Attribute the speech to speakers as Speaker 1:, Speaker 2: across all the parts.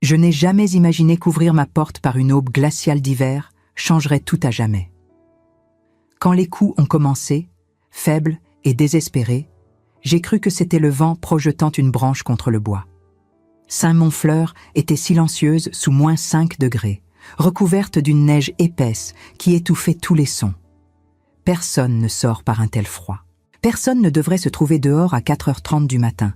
Speaker 1: Je n'ai jamais imaginé qu'ouvrir ma porte par une aube glaciale d'hiver changerait tout à jamais. Quand les coups ont commencé, faibles et désespérés, j'ai cru que c'était le vent projetant une branche contre le bois. Saint-Monfleur était silencieuse sous -5 degrés, recouverte d'une neige épaisse qui étouffait tous les sons. Personne ne sort par un tel froid. Personne ne devrait se trouver dehors à 4h30 du matin.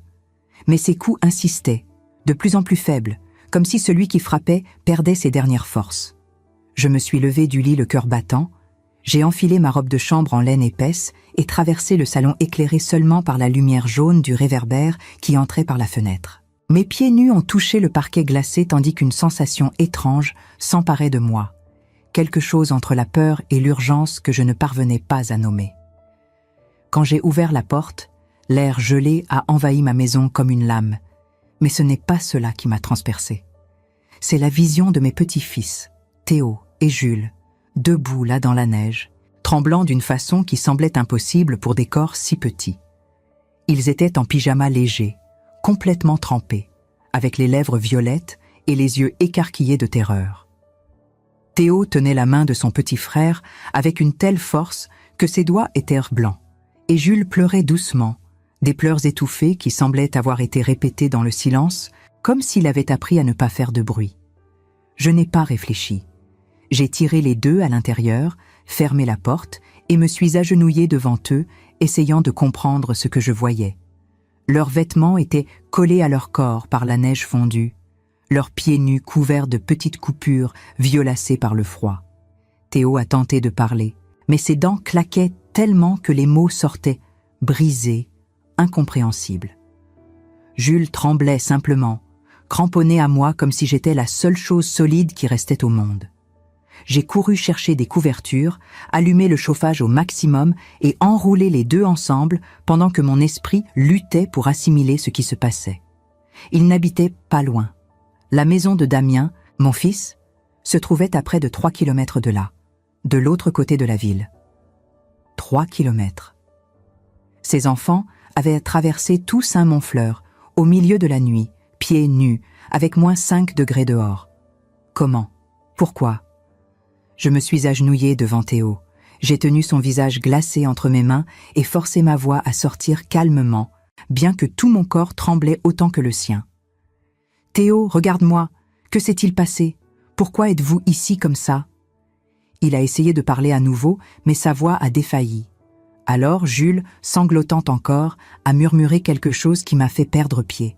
Speaker 1: Mais ces coups insistaient, de plus en plus faibles, comme si celui qui frappait perdait ses dernières forces. Je me suis levée du lit le cœur battant, j'ai enfilé ma robe de chambre en laine épaisse et traversé le salon éclairé seulement par la lumière jaune du réverbère qui entrait par la fenêtre. Mes pieds nus ont touché le parquet glacé tandis qu'une sensation étrange s'emparait de moi, quelque chose entre la peur et l'urgence que je ne parvenais pas à nommer. Quand j'ai ouvert la porte, l'air gelé a envahi ma maison comme une lame, mais ce n'est pas cela qui m'a transpercé. C'est la vision de mes petits-fils, Théo et Jules, debout là dans la neige, tremblant d'une façon qui semblait impossible pour des corps si petits. Ils étaient en pyjama léger, complètement trempés, avec les lèvres violettes et les yeux écarquillés de terreur. Théo tenait la main de son petit frère avec une telle force que ses doigts étaient blancs, et Jules pleurait doucement, des pleurs étouffés qui semblaient avoir été répétés dans le silence, comme s'il avait appris à ne pas faire de bruit. Je n'ai pas réfléchi. J'ai tiré les deux à l'intérieur, fermé la porte et me suis agenouillée devant eux, essayant de comprendre ce que je voyais. Leurs vêtements étaient collés à leur corps par la neige fondue, leurs pieds nus couverts de petites coupures violacées par le froid. Théo a tenté de parler, mais ses dents claquaient tellement que les mots sortaient brisés, incompréhensibles. Jules tremblait simplement, cramponné à moi comme si j'étais la seule chose solide qui restait au monde. J'ai couru chercher des couvertures, allumé le chauffage au maximum et enroulé les deux ensemble pendant que mon esprit luttait pour assimiler ce qui se passait. Il n'habitait pas loin. La maison de Damien, mon fils, se trouvait à près de 3 kilomètres de là, de l'autre côté de la ville. 3 kilomètres. Ses enfants avaient traversé tout Saint-Monfleur, au milieu de la nuit, pieds nus, avec -5 degrés dehors. Comment? Pourquoi? Je me suis agenouillée devant Théo. J'ai tenu son visage glacé entre mes mains et forcé ma voix à sortir calmement, bien que tout mon corps tremblait autant que le sien. « Théo, regarde-moi. Que s'est-il passé? Pourquoi êtes-vous ici comme ça ?» Il a essayé de parler à nouveau, mais sa voix a défailli. Alors Jules, sanglotant encore, a murmuré quelque chose qui m'a fait perdre pied.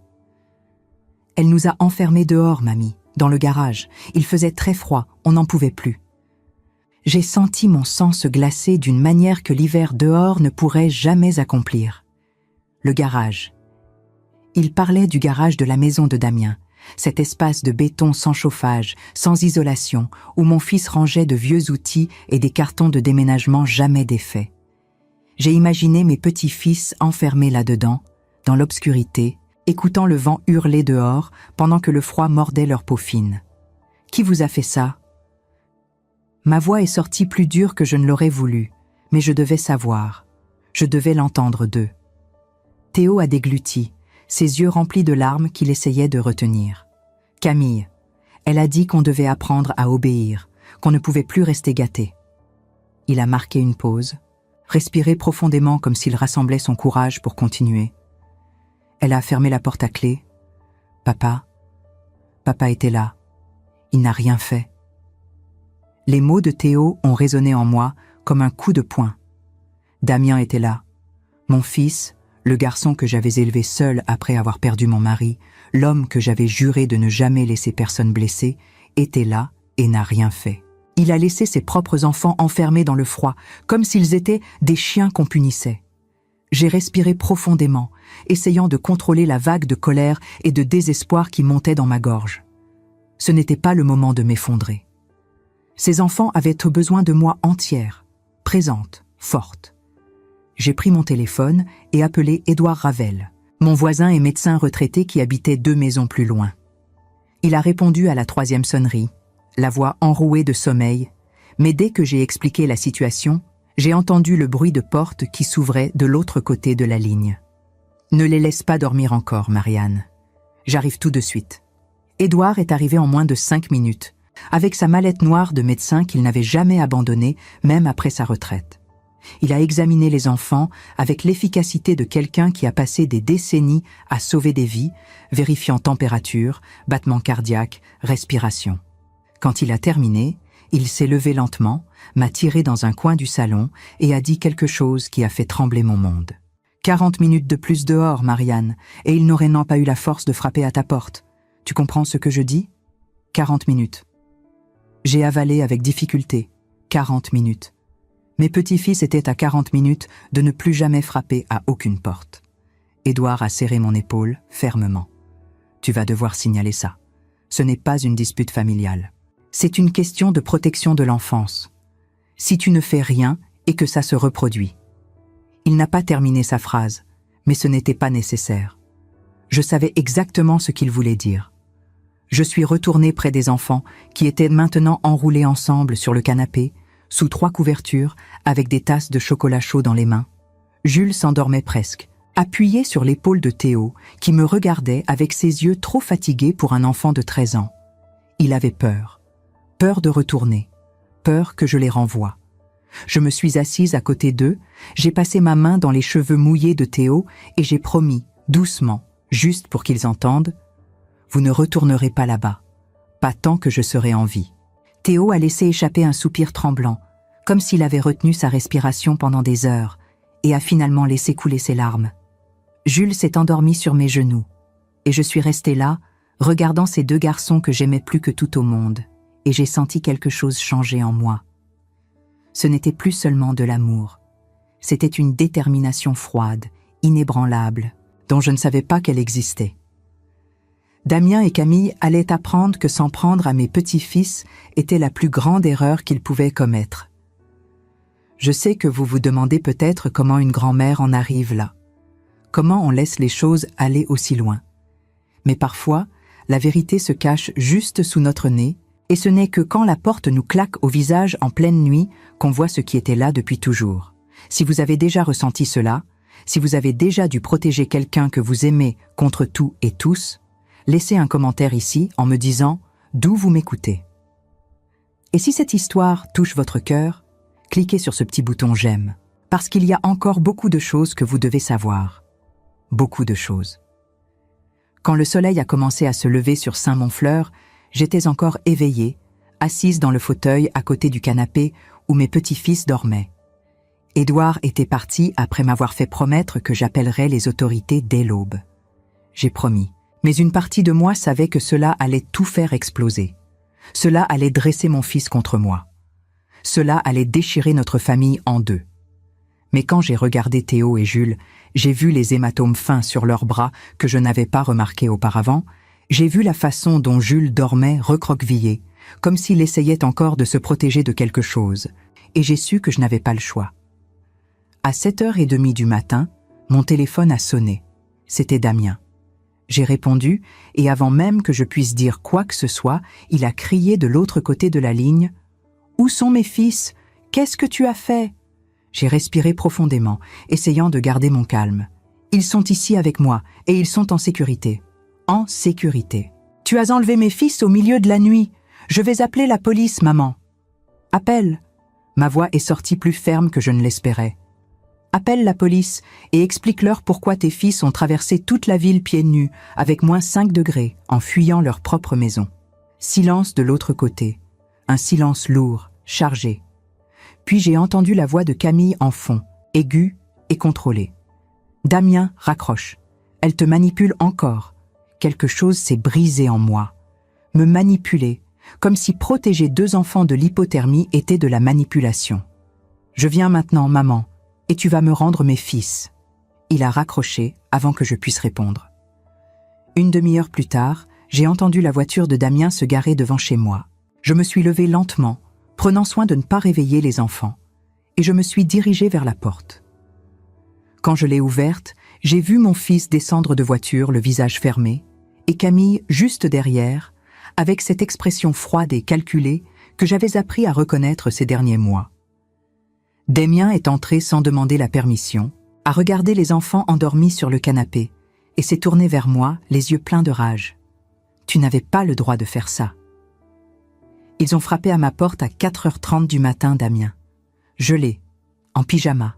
Speaker 1: « Elle nous a enfermés dehors, mamie, dans le garage. Il faisait très froid, on n'en pouvait plus. » J'ai senti mon sang se glacer d'une manière que l'hiver dehors ne pourrait jamais accomplir. Le garage. Il parlait du garage de la maison de Damien, cet espace de béton sans chauffage, sans isolation, où mon fils rangeait de vieux outils et des cartons de déménagement jamais défaits. J'ai imaginé mes petits-fils enfermés là-dedans, dans l'obscurité, écoutant le vent hurler dehors pendant que le froid mordait leur peau fine. « Qui vous a fait ça ?» Ma voix est sortie plus dure que je ne l'aurais voulu, mais je devais savoir. Je devais l'entendre d'eux. Théo a dégluti, ses yeux remplis de larmes qu'il essayait de retenir. Camille, elle a dit qu'on devait apprendre à obéir, qu'on ne pouvait plus rester gâté. Il a marqué une pause, respiré profondément comme s'il rassemblait son courage pour continuer. Elle a fermé la porte à clé. Papa était là. Il n'a rien fait. Les mots de Théo ont résonné en moi comme un coup de poing. Damien était là. Mon fils, le garçon que j'avais élevé seul après avoir perdu mon mari, l'homme que j'avais juré de ne jamais laisser personne blessé, était là et n'a rien fait. Il a laissé ses propres enfants enfermés dans le froid, comme s'ils étaient des chiens qu'on punissait. J'ai respiré profondément, essayant de contrôler la vague de colère et de désespoir qui montait dans ma gorge. Ce n'était pas le moment de m'effondrer. Ces enfants avaient besoin de moi entière, présente, forte. J'ai pris mon téléphone et appelé Édouard Ravel, mon voisin et médecin retraité qui habitait 2 maisons plus loin. Il a répondu à la 3e sonnerie, la voix enrouée de sommeil, mais dès que j'ai expliqué la situation, j'ai entendu le bruit de porte qui s'ouvrait de l'autre côté de la ligne. « Ne les laisse pas dormir encore, Marianne. J'arrive tout de suite. » Édouard est arrivé en moins de 5 minutes, avec sa mallette noire de médecin qu'il n'avait jamais abandonnée, même après sa retraite. Il a examiné les enfants avec l'efficacité de quelqu'un qui a passé des décennies à sauver des vies, vérifiant température, battement cardiaque, respiration. Quand il a terminé, il s'est levé lentement, m'a tiré dans un coin du salon et a dit quelque chose qui a fait trembler mon monde. 40 minutes de plus dehors, Marianne, et il n'aurait pas eu la force de frapper à ta porte. Tu comprends ce que je dis ? 40 minutes. J'ai avalé avec difficulté. 40 minutes. Mes petits-fils étaient à 40 minutes de ne plus jamais frapper à aucune porte. Édouard a serré mon épaule fermement. Tu vas devoir signaler ça. Ce n'est pas une dispute familiale. C'est une question de protection de l'enfance. Si tu ne fais rien et que ça se reproduit. Il n'a pas terminé sa phrase, mais ce n'était pas nécessaire. Je savais exactement ce qu'il voulait dire. Je suis retournée près des enfants qui étaient maintenant enroulés ensemble sur le canapé, sous 3 couvertures, avec des tasses de chocolat chaud dans les mains. Jules s'endormait presque, appuyé sur l'épaule de Théo, qui me regardait avec ses yeux trop fatigués pour un enfant de 13 ans. Il avait peur. Peur de retourner. Peur que je les renvoie. Je me suis assise à côté d'eux, j'ai passé ma main dans les cheveux mouillés de Théo et j'ai promis, doucement, juste pour qu'ils entendent, « Vous ne retournerez pas là-bas, pas tant que je serai en vie. » Théo a laissé échapper un soupir tremblant, comme s'il avait retenu sa respiration pendant des heures, et a finalement laissé couler ses larmes. Jules s'est endormi sur mes genoux, et je suis restée là, regardant ces 2 garçons que j'aimais plus que tout au monde, et j'ai senti quelque chose changer en moi. Ce n'était plus seulement de l'amour, c'était une détermination froide, inébranlable, dont je ne savais pas qu'elle existait. Damien et Camille allaient apprendre que s'en prendre à mes petits-fils était la plus grande erreur qu'ils pouvaient commettre. Je sais que vous vous demandez peut-être comment une grand-mère en arrive là. Comment on laisse les choses aller aussi loin. Mais parfois, la vérité se cache juste sous notre nez, et ce n'est que quand la porte nous claque au visage en pleine nuit qu'on voit ce qui était là depuis toujours. Si vous avez déjà ressenti cela, si vous avez déjà dû protéger quelqu'un que vous aimez contre tout et tous, laissez un commentaire ici en me disant d'où vous m'écoutez. Et si cette histoire touche votre cœur, cliquez sur ce petit bouton « J'aime » parce qu'il y a encore beaucoup de choses que vous devez savoir. Beaucoup de choses. Quand le soleil a commencé à se lever sur Saint-Monfleur, j'étais encore éveillée, assise dans le fauteuil à côté du canapé où mes petits-fils dormaient. Édouard était parti après m'avoir fait promettre que j'appellerais les autorités dès l'aube. J'ai promis. Mais une partie de moi savait que cela allait tout faire exploser. Cela allait dresser mon fils contre moi. Cela allait déchirer notre famille en 2. Mais quand j'ai regardé Théo et Jules, j'ai vu les hématomes fins sur leurs bras que je n'avais pas remarqués auparavant, j'ai vu la façon dont Jules dormait recroquevillé, comme s'il essayait encore de se protéger de quelque chose, et j'ai su que je n'avais pas le choix. À 7h30 du matin, mon téléphone a sonné. C'était Damien. J'ai répondu, et avant même que je puisse dire quoi que ce soit, il a crié de l'autre côté de la ligne « Où sont mes fils ? Qu'est-ce que tu as fait ?» J'ai respiré profondément, essayant de garder mon calme. « Ils sont ici avec moi, et ils sont en sécurité. En sécurité. Tu as enlevé mes fils au milieu de la nuit. Je vais appeler la police, maman. »« Appelle !» Ma voix est sortie plus ferme que je ne l'espérais. Appelle la police et explique-leur pourquoi tes fils ont traversé toute la ville pieds nus, avec moins 5 degrés, en fuyant leur propre maison. Silence de l'autre côté. Un silence lourd, chargé. Puis j'ai entendu la voix de Camille en fond, aiguë et contrôlée. Damien, raccroche. Elle te manipule encore. Quelque chose s'est brisé en moi. Me manipuler, comme si protéger 2 enfants de l'hypothermie était de la manipulation. Je viens maintenant, maman. Et tu vas me rendre mes fils. Il a raccroché avant que je puisse répondre. Une demi-heure plus tard, j'ai entendu la voiture de Damien se garer devant chez moi. Je me suis levée lentement, prenant soin de ne pas réveiller les enfants, et je me suis dirigée vers la porte. Quand je l'ai ouverte, j'ai vu mon fils descendre de voiture, le visage fermé, et Camille juste derrière, avec cette expression froide et calculée que j'avais appris à reconnaître ces derniers mois. Damien est entré sans demander la permission, a regardé les enfants endormis sur le canapé et s'est tourné vers moi, les yeux pleins de rage. « Tu n'avais pas le droit de faire ça. » Ils ont frappé à ma porte à 4h30 du matin, Damien. Gelé, en pyjama,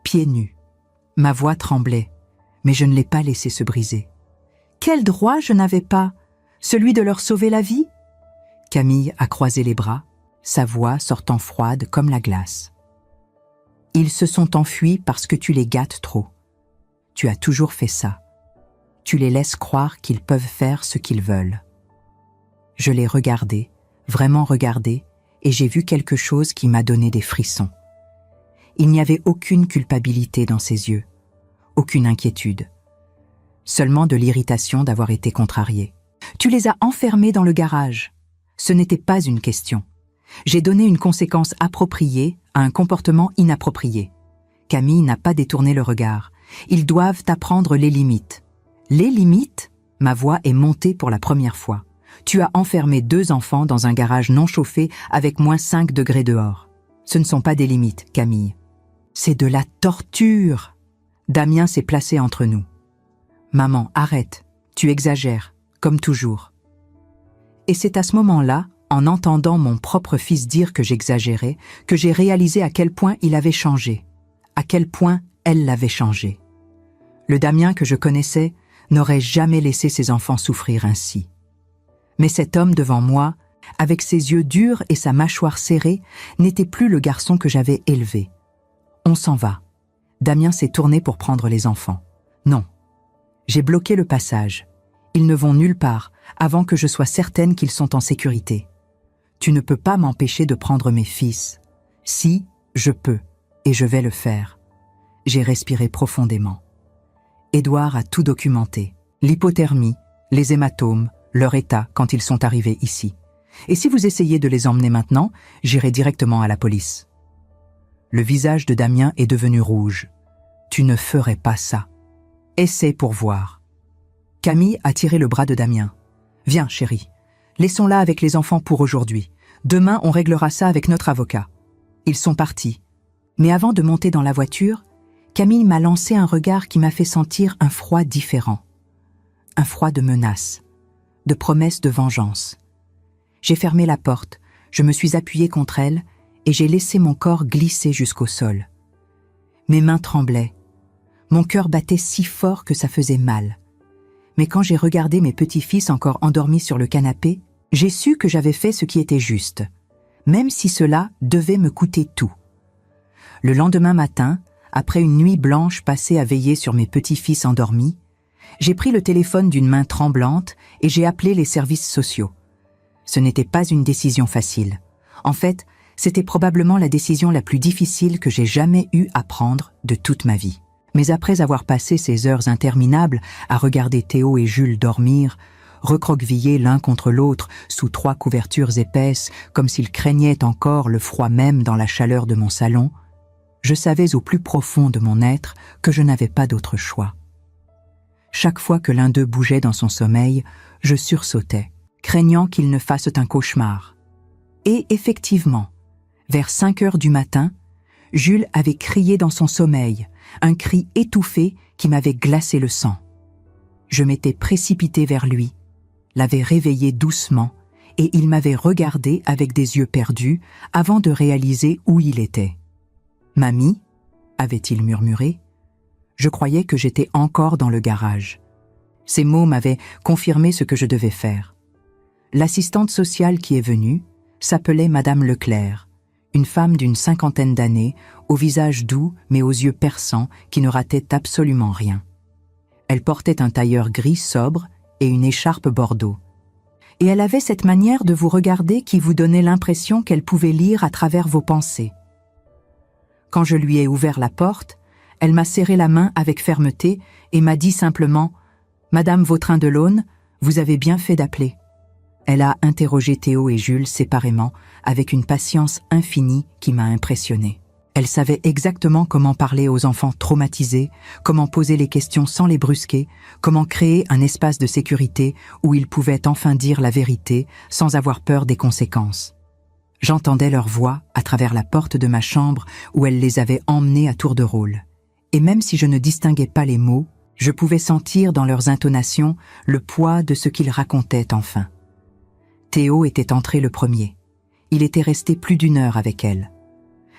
Speaker 1: pieds nus. Ma voix tremblait, mais je ne l'ai pas laissé se briser. Quel droit je n'avais pas? Celui de leur sauver la vie? Camille a croisé les bras, sa voix sortant froide comme la glace. Ils se sont enfuis parce que tu les gâtes trop. Tu as toujours fait ça. Tu les laisses croire qu'ils peuvent faire ce qu'ils veulent. Je l'ai regardé, vraiment regardé, et j'ai vu quelque chose qui m'a donné des frissons. Il n'y avait aucune culpabilité dans ses yeux, aucune inquiétude. Seulement de l'irritation d'avoir été contrarié. Tu les as enfermés dans le garage. Ce n'était pas une question. J'ai donné une conséquence appropriée à un comportement inapproprié. Camille n'a pas détourné le regard. Ils doivent apprendre les limites. Les limites? Ma voix est montée pour la première fois. Tu as enfermé 2 enfants dans un garage non chauffé avec -5 degrés dehors. Ce ne sont pas des limites, Camille. C'est de la torture. Damien s'est placé entre nous. Maman, arrête, tu exagères, comme toujours. Et c'est à ce moment-là, en entendant mon propre fils dire que j'exagérais, que j'ai réalisé à quel point il avait changé, à quel point elle l'avait changé. Le Damien que je connaissais n'aurait jamais laissé ses enfants souffrir ainsi. Mais cet homme devant moi, avec ses yeux durs et sa mâchoire serrée, n'était plus le garçon que j'avais élevé. On s'en va. Damien s'est tourné pour prendre les enfants. Non. J'ai bloqué le passage. Ils ne vont nulle part avant que je sois certaine qu'ils sont en sécurité. Tu ne peux pas m'empêcher de prendre mes fils. Si, je peux, et je vais le faire. J'ai respiré profondément. Édouard a tout documenté. L'hypothermie, les hématomes, leur état quand ils sont arrivés ici. Et si vous essayez de les emmener maintenant, j'irai directement à la police. Le visage de Damien est devenu rouge. Tu ne ferais pas ça. Essaie pour voir. Camille a tiré le bras de Damien. Viens, chérie. Laissons-la avec les enfants pour aujourd'hui. Demain, on réglera ça avec notre avocat. Ils sont partis. Mais avant de monter dans la voiture, Camille m'a lancé un regard qui m'a fait sentir un froid différent. Un froid de menace, de promesse de vengeance. J'ai fermé la porte, je me suis appuyée contre elle et j'ai laissé mon corps glisser jusqu'au sol. Mes mains tremblaient. Mon cœur battait si fort que ça faisait mal. Mais quand j'ai regardé mes petits-fils encore endormis sur le canapé, j'ai su que j'avais fait ce qui était juste, même si cela devait me coûter tout. Le lendemain matin, après une nuit blanche passée à veiller sur mes petits-fils endormis, j'ai pris le téléphone d'une main tremblante et j'ai appelé les services sociaux. Ce n'était pas une décision facile. En fait, c'était probablement la décision la plus difficile que j'ai jamais eu à prendre de toute ma vie. Mais après avoir passé ces heures interminables à regarder Théo et Jules dormir, recroquevillés l'un contre l'autre sous 3 couvertures épaisses, comme s'ils craignaient encore le froid même dans la chaleur de mon salon, je savais au plus profond de mon être que je n'avais pas d'autre choix. Chaque fois que l'un d'eux bougeait dans son sommeil, je sursautais, craignant qu'il ne fasse un cauchemar. Et effectivement, vers 5 heures du matin, Jules avait crié dans son sommeil, un cri étouffé qui m'avait glacé le sang. Je m'étais précipitée vers lui, l'avais réveillé doucement, et il m'avait regardé avec des yeux perdus avant de réaliser où il était. « Mamie ?» avait-il murmuré. Je croyais que j'étais encore dans le garage. Ces mots m'avaient confirmé ce que je devais faire. L'assistante sociale qui est venue s'appelait Madame Leclerc, une femme d'une 50aine d'années, au visage doux mais aux yeux perçants qui ne rataient absolument rien. Elle portait un tailleur gris sobre et une écharpe bordeaux. Et elle avait cette manière de vous regarder qui vous donnait l'impression qu'elle pouvait lire à travers vos pensées. Quand je lui ai ouvert la porte, elle m'a serré la main avec fermeté et m'a dit simplement « Madame Vautrin-Delaune, vous avez bien fait d'appeler ». Elle a interrogé Théo et Jules séparément avec une patience infinie qui m'a impressionnée. Elle savait exactement comment parler aux enfants traumatisés, comment poser les questions sans les brusquer, comment créer un espace de sécurité où ils pouvaient enfin dire la vérité sans avoir peur des conséquences. J'entendais leur voix à travers la porte de ma chambre où elle les avait emmenés à tour de rôle. Et même si je ne distinguais pas les mots, Je pouvais sentir dans leurs intonations le poids de ce qu'ils racontaient enfin. Théo était entré le premier. Il était resté plus d'1 heure avec elle.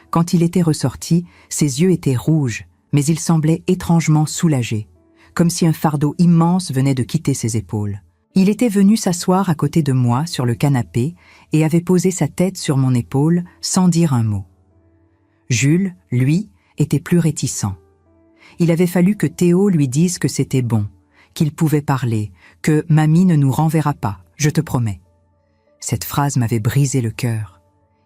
Speaker 1: Quand il était ressorti, ses yeux étaient rouges, mais il semblait étrangement soulagé, comme si un fardeau immense venait de quitter ses épaules. Il était venu s'asseoir à côté de moi sur le canapé et avait posé sa tête sur mon épaule sans dire un mot. Jules, lui, était plus réticent. Il avait fallu que Théo lui dise que c'était bon, qu'il pouvait parler, que « mamie ne nous renverra pas, je te promets ». Cette phrase m'avait brisé le cœur.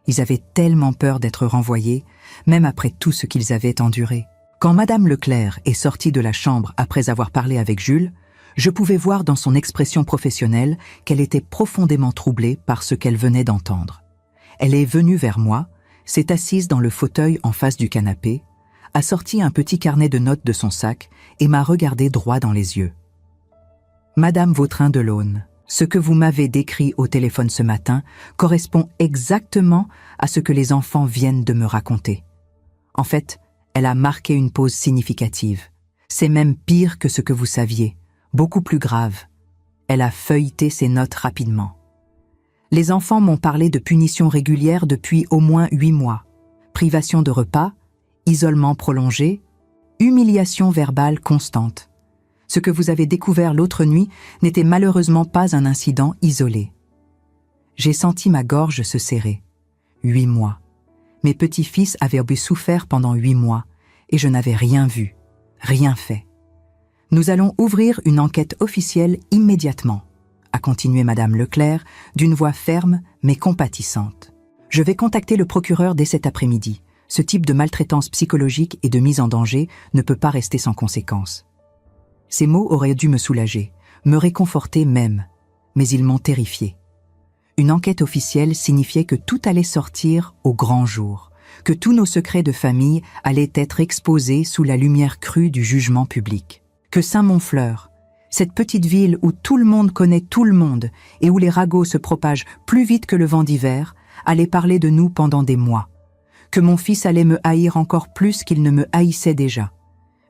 Speaker 1: Ils avaient tellement peur d'être renvoyés, même après tout ce qu'ils avaient enduré. Quand Madame Leclerc est sortie de la chambre après avoir parlé avec Jules, je pouvais voir dans son expression professionnelle qu'elle était profondément troublée par ce qu'elle venait d'entendre. Elle est venue vers moi, s'est assise dans le fauteuil en face du canapé, a sorti un petit carnet de notes de son sac et m'a regardé droit dans les yeux. « Madame Vautrin-Delaune, ce que vous m'avez décrit au téléphone ce matin correspond exactement à ce que les enfants viennent de me raconter. » En fait, elle a marqué une pause significative. C'est même pire que ce que vous saviez, beaucoup plus grave. Elle a feuilleté ses notes rapidement. Les enfants m'ont parlé de punitions régulières depuis au moins 8 mois. Privation de repas, isolement prolongé, humiliation verbale constante. Ce que vous avez découvert l'autre nuit n'était malheureusement pas un incident isolé. J'ai senti ma gorge se serrer. 8 mois. Mes petits-fils avaient souffert pendant 8 mois et je n'avais rien vu, rien fait. Nous allons ouvrir une enquête officielle immédiatement, a continué Madame Leclerc d'une voix ferme mais compatissante. Je vais contacter le procureur dès cet après-midi. Ce type de maltraitance psychologique et de mise en danger ne peut pas rester sans conséquences. Ces mots auraient dû me soulager, me réconforter même, mais ils m'ont terrifié. Une enquête officielle signifiait que tout allait sortir au grand jour, que tous nos secrets de famille allaient être exposés sous la lumière crue du jugement public. Que Saint-Monfleur, cette petite ville où tout le monde connaît tout le monde et où les ragots se propagent plus vite que le vent d'hiver, allait parler de nous pendant des mois. Que mon fils allait me haïr encore plus qu'il ne me haïssait déjà.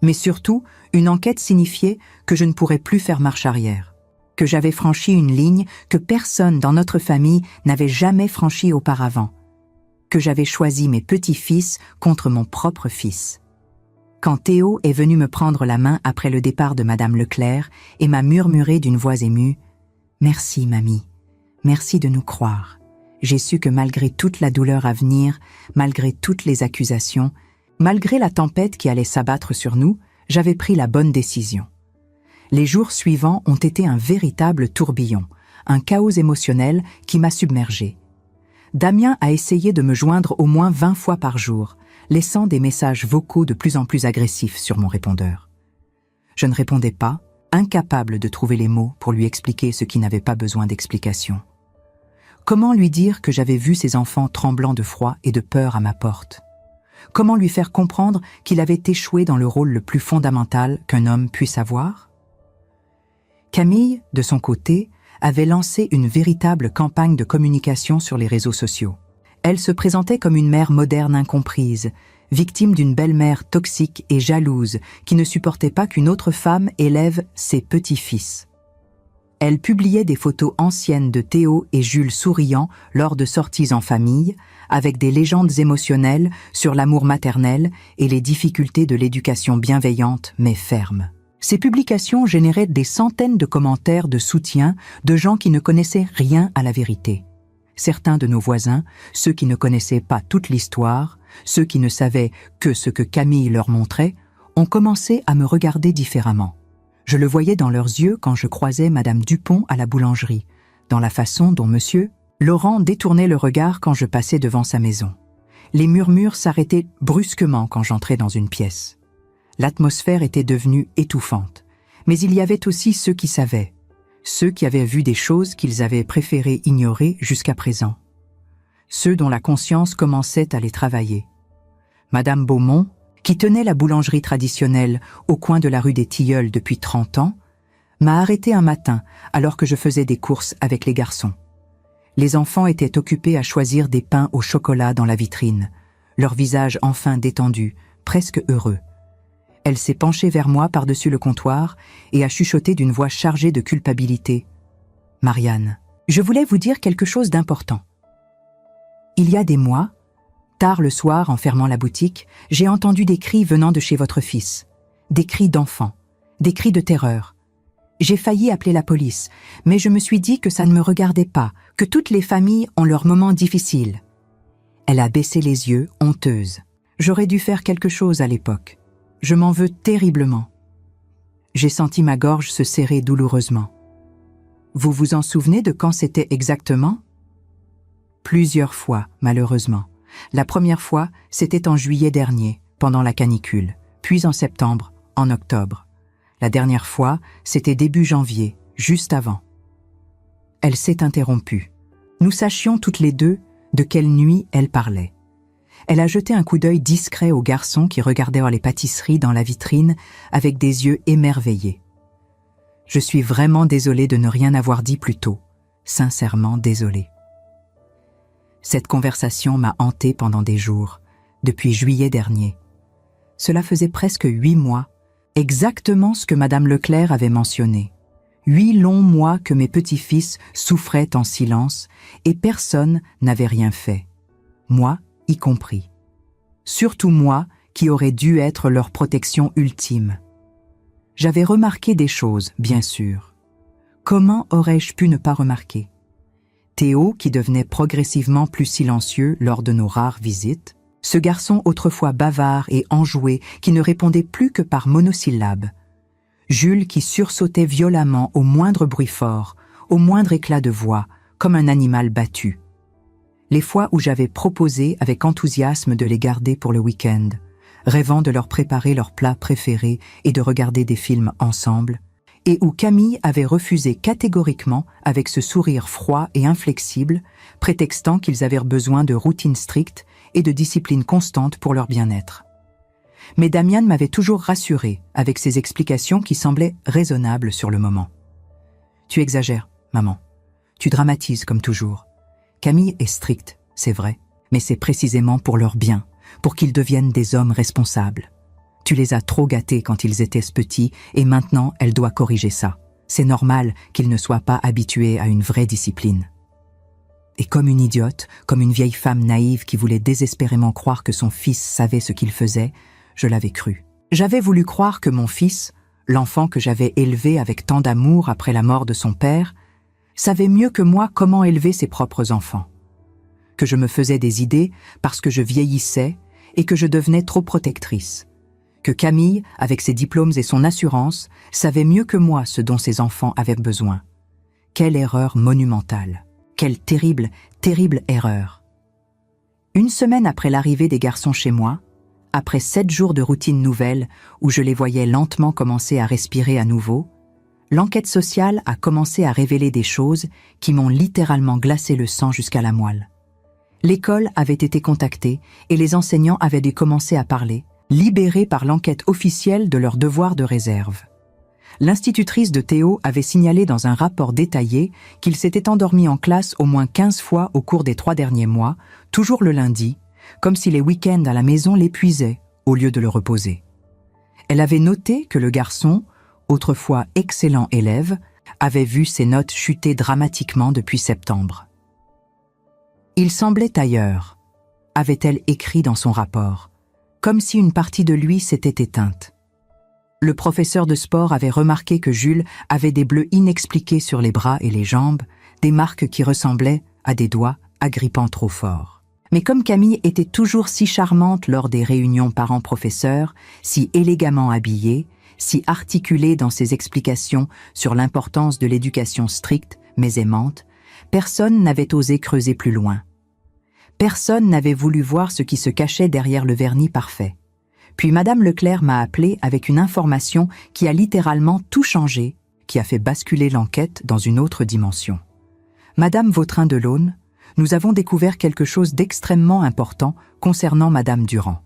Speaker 1: Mais surtout, une enquête signifiait que je ne pourrais plus faire marche arrière. Que j'avais franchi une ligne que personne dans notre famille n'avait jamais franchie auparavant. Que j'avais choisi mes petits-fils contre mon propre fils. Quand Théo est venu me prendre la main après le départ de Madame Leclerc et m'a murmuré d'une voix émue « Merci, mamie. Merci de nous croire. J'ai su que malgré toute la douleur à venir, malgré toutes les accusations, malgré la tempête qui allait s'abattre sur nous, j'avais pris la bonne décision. » Les jours suivants ont été un véritable tourbillon, un chaos émotionnel qui m'a submergé. Damien a essayé de me joindre au moins 20 fois par jour, laissant des messages vocaux de plus en plus agressifs sur mon répondeur. Je ne répondais pas, incapable de trouver les mots pour lui expliquer ce qui n'avait pas besoin d'explication. Comment lui dire que j'avais vu ses enfants tremblant de froid et de peur à ma porte? Comment lui faire comprendre qu'il avait échoué dans le rôle le plus fondamental qu'un homme puisse avoir? Camille, de son côté, avait lancé une véritable campagne de communication sur les réseaux sociaux. Elle se présentait comme une mère moderne incomprise, victime d'une belle-mère toxique et jalouse qui ne supportait pas qu'une autre femme élève ses petits-fils. Elle publiait des photos anciennes de Théo et Jules souriant lors de sorties en famille, avec des légendes émotionnelles sur l'amour maternel et les difficultés de l'éducation bienveillante mais ferme. Ces publications généraient des centaines de commentaires de soutien de gens qui ne connaissaient rien à la vérité. Certains de nos voisins, ceux qui ne connaissaient pas toute l'histoire, ceux qui ne savaient que ce que Camille leur montrait, ont commencé à me regarder différemment. Je le voyais dans leurs yeux quand je croisais Madame Dupont à la boulangerie, dans la façon dont Monsieur Laurent détournait le regard quand je passais devant sa maison. Les murmures s'arrêtaient brusquement quand j'entrais dans une pièce. L'atmosphère était devenue étouffante, mais il y avait aussi ceux qui savaient, ceux qui avaient vu des choses qu'ils avaient préféré ignorer jusqu'à présent, ceux dont la conscience commençait à les travailler. Madame Beaumont, qui tenait la boulangerie traditionnelle au coin de la rue des Tilleuls depuis 30 ans, m'a arrêté un matin alors que je faisais des courses avec les garçons. Les enfants étaient occupés à choisir des pains au chocolat dans la vitrine, leur visage enfin détendu, presque heureux. Elle s'est penchée vers moi par-dessus le comptoir et a chuchoté d'une voix chargée de culpabilité. « Marianne, je voulais vous dire quelque chose d'important. Il y a des mois, tard le soir en fermant la boutique, j'ai entendu des cris venant de chez votre fils. Des cris d'enfant, des cris de terreur. J'ai failli appeler la police, mais je me suis dit que ça ne me regardait pas, que toutes les familles ont leurs moments difficiles. » Elle a baissé les yeux, honteuse. J'aurais dû faire quelque chose à l'époque. Je m'en veux terriblement. J'ai senti ma gorge se serrer douloureusement. Vous vous en souvenez de quand c'était exactement? Plusieurs fois, malheureusement. La première fois, c'était en juillet dernier, pendant la canicule, puis en septembre, en octobre. La dernière fois, c'était début janvier, juste avant. Elle s'est interrompue. Nous sachions toutes les deux de quelle nuit elle parlait. Elle a jeté un coup d'œil discret au garçon qui regardait les pâtisseries dans la vitrine avec des yeux émerveillés. Je suis vraiment désolée de ne rien avoir dit plus tôt. Sincèrement désolée. Cette conversation m'a hantée pendant des jours, depuis juillet dernier. Cela faisait presque 8 mois, exactement ce que Madame Leclerc avait mentionné. 8 longs mois que mes petits-fils souffraient en silence et personne n'avait rien fait. Moi y compris. Surtout moi qui aurais dû être leur protection ultime. J'avais remarqué des choses, bien sûr. Comment aurais-je pu ne pas remarquer? Théo, qui devenait progressivement plus silencieux lors de nos rares visites, ce garçon autrefois bavard et enjoué qui ne répondait plus que par monosyllabes. Jules qui sursautait violemment au moindre bruit fort, au moindre éclat de voix, comme un animal battu. Les fois où j'avais proposé avec enthousiasme de les garder pour le week-end, rêvant de leur préparer leurs plats préférés et de regarder des films ensemble, et où Camille avait refusé catégoriquement avec ce sourire froid et inflexible, prétextant qu'ils avaient besoin de routine stricte et de discipline constante pour leur bien-être. Mais Damian m'avait toujours rassuré avec ses explications qui semblaient raisonnables sur le moment. « Tu exagères, maman. Tu dramatises comme toujours. Camille est stricte, c'est vrai, mais c'est précisément pour leur bien, pour qu'ils deviennent des hommes responsables. Tu les as trop gâtés quand ils étaient petits et maintenant elle doit corriger ça. C'est normal qu'ils ne soient pas habitués à une vraie discipline. » Et comme une idiote, comme une vieille femme naïve qui voulait désespérément croire que son fils savait ce qu'il faisait, je l'avais cru. J'avais voulu croire que mon fils, l'enfant que j'avais élevé avec tant d'amour après la mort de son père, savait mieux que moi comment élever ses propres enfants. Que je me faisais des idées parce que je vieillissais et que je devenais trop protectrice. Que Camille, avec ses diplômes et son assurance, savait mieux que moi ce dont ses enfants avaient besoin. Quelle erreur monumentale! Quelle terrible, terrible erreur! Une semaine après l'arrivée des garçons chez moi, après 7 jours de routine nouvelle où je les voyais lentement commencer à respirer à nouveau, l'enquête sociale a commencé à révéler des choses qui m'ont littéralement glacé le sang jusqu'à la moelle. L'école avait été contactée et les enseignants avaient dû commencer à parler, libérés par l'enquête officielle de leur devoir de réserve. L'institutrice de Théo avait signalé dans un rapport détaillé qu'il s'était endormi en classe au moins 15 fois au cours des 3 derniers mois, toujours le lundi, comme si les week-ends à la maison l'épuisaient au lieu de le reposer. Elle avait noté que le garçon, autrefois excellent élève, avait vu ses notes chuter dramatiquement depuis septembre. Il semblait ailleurs, avait-elle écrit dans son rapport, comme si une partie de lui s'était éteinte. Le professeur de sport avait remarqué que Jules avait des bleus inexpliqués sur les bras et les jambes, des marques qui ressemblaient à des doigts agrippant trop fort. Mais comme Camille était toujours si charmante lors des réunions parents-professeurs, si élégamment habillée, si articulée dans ses explications sur l'importance de l'éducation stricte mais aimante, personne n'avait osé creuser plus loin. Personne n'avait voulu voir ce qui se cachait derrière le vernis parfait. Puis Madame Leclerc m'a appelé avec une information qui a littéralement tout changé, qui a fait basculer l'enquête dans une autre dimension. Madame Vautrin-Delaune, nous avons découvert quelque chose d'extrêmement important concernant Madame Durand.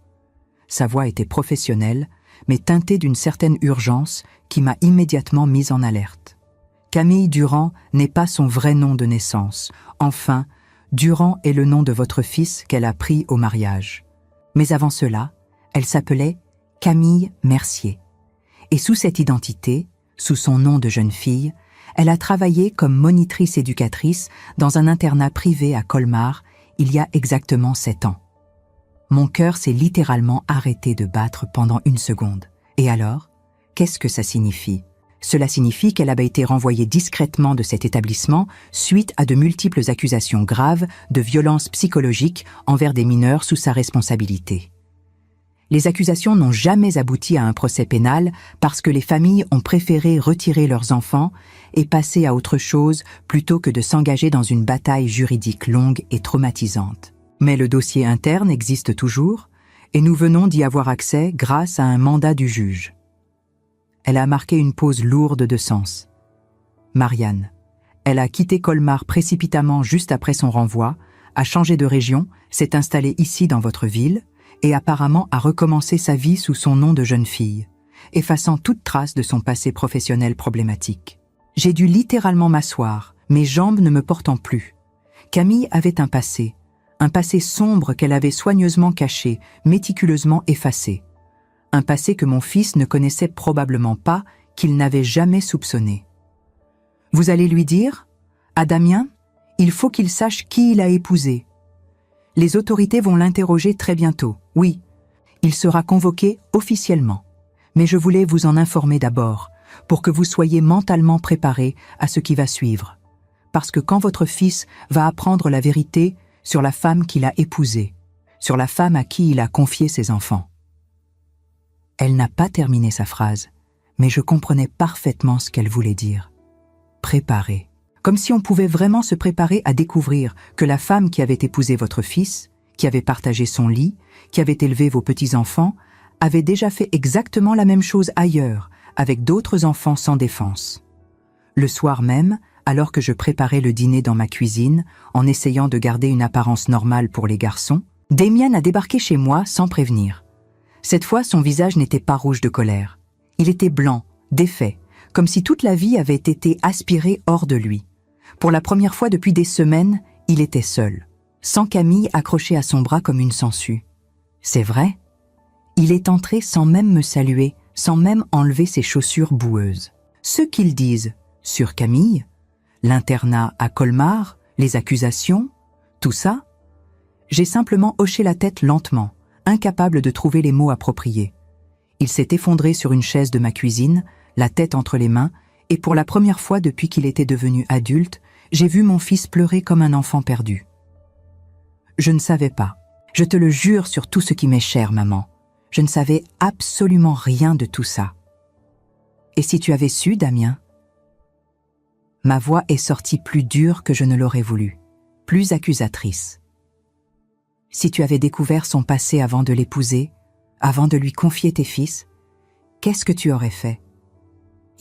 Speaker 1: Sa voix était professionnelle, mais teintée d'une certaine urgence qui m'a immédiatement mise en alerte. Camille Durand n'est pas son vrai nom de naissance. Enfin, Durand est le nom de votre fils qu'elle a pris au mariage. Mais avant cela, elle s'appelait Camille Mercier. Et sous cette identité, sous son nom de jeune fille, elle a travaillé comme monitrice éducatrice dans un internat privé à Colmar il y a exactement 7 ans. Mon cœur s'est littéralement arrêté de battre pendant 1 seconde. Et alors, qu'est-ce que ça signifie ? Cela signifie qu'elle avait été renvoyée discrètement de cet établissement suite à de multiples accusations graves de violences psychologiques envers des mineurs sous sa responsabilité. Les accusations n'ont jamais abouti à un procès pénal parce que les familles ont préféré retirer leurs enfants et passer à autre chose plutôt que de s'engager dans une bataille juridique longue et traumatisante. Mais le dossier interne existe toujours et nous venons d'y avoir accès grâce à un mandat du juge. Elle a marqué une pause lourde de sens. Marianne. Elle a quitté Colmar précipitamment juste après son renvoi, a changé de région, s'est installée ici dans votre ville et apparemment a recommencé sa vie sous son nom de jeune fille, effaçant toute trace de son passé professionnel problématique. J'ai dû littéralement m'asseoir, mes jambes ne me portant plus. Camille avait un passé sombre qu'elle avait soigneusement caché, méticuleusement effacé. Un passé que mon fils ne connaissait probablement pas, qu'il n'avait jamais soupçonné. Vous allez lui dire, à Damien, il faut qu'il sache qui il a épousé. Les autorités vont l'interroger très bientôt, oui. Il sera convoqué officiellement. Mais je voulais vous en informer d'abord, pour que vous soyez mentalement préparés à ce qui va suivre. Parce que quand votre fils va apprendre la vérité sur la femme qu'il a épousée, sur la femme à qui il a confié ses enfants. Elle n'a pas terminé sa phrase, mais je comprenais parfaitement ce qu'elle voulait dire. Préparer. Comme si on pouvait vraiment se préparer à découvrir que la femme qui avait épousé votre fils, qui avait partagé son lit, qui avait élevé vos petits-enfants, avait déjà fait exactement la même chose ailleurs, avec d'autres enfants sans défense. Le soir même, alors que je préparais le dîner dans ma cuisine, en essayant de garder une apparence normale pour les garçons, Damien a débarqué chez moi sans prévenir. Cette fois, son visage n'était pas rouge de colère. Il était blanc, défait, comme si toute la vie avait été aspirée hors de lui. Pour la première fois depuis des semaines, il était seul, sans Camille accrochée à son bras comme une sangsue. C'est vrai, il est entré sans même me saluer, sans même enlever ses chaussures boueuses. Ce qu'ils disent sur Camille, l'internat à Colmar, les accusations, tout ça, j'ai simplement hoché la tête lentement, incapable de trouver les mots appropriés. Il s'est effondré sur une chaise de ma cuisine, la tête entre les mains, et pour la première fois depuis qu'il était devenu adulte, j'ai vu mon fils pleurer comme un enfant perdu. Je ne savais pas. Je te le jure sur tout ce qui m'est cher, maman. Je ne savais absolument rien de tout ça. Et si tu avais su, Damien ? Ma voix est sortie plus dure que je ne l'aurais voulu, plus accusatrice. Si tu avais découvert son passé avant de l'épouser, avant de lui confier tes fils, qu'est-ce que tu aurais fait ?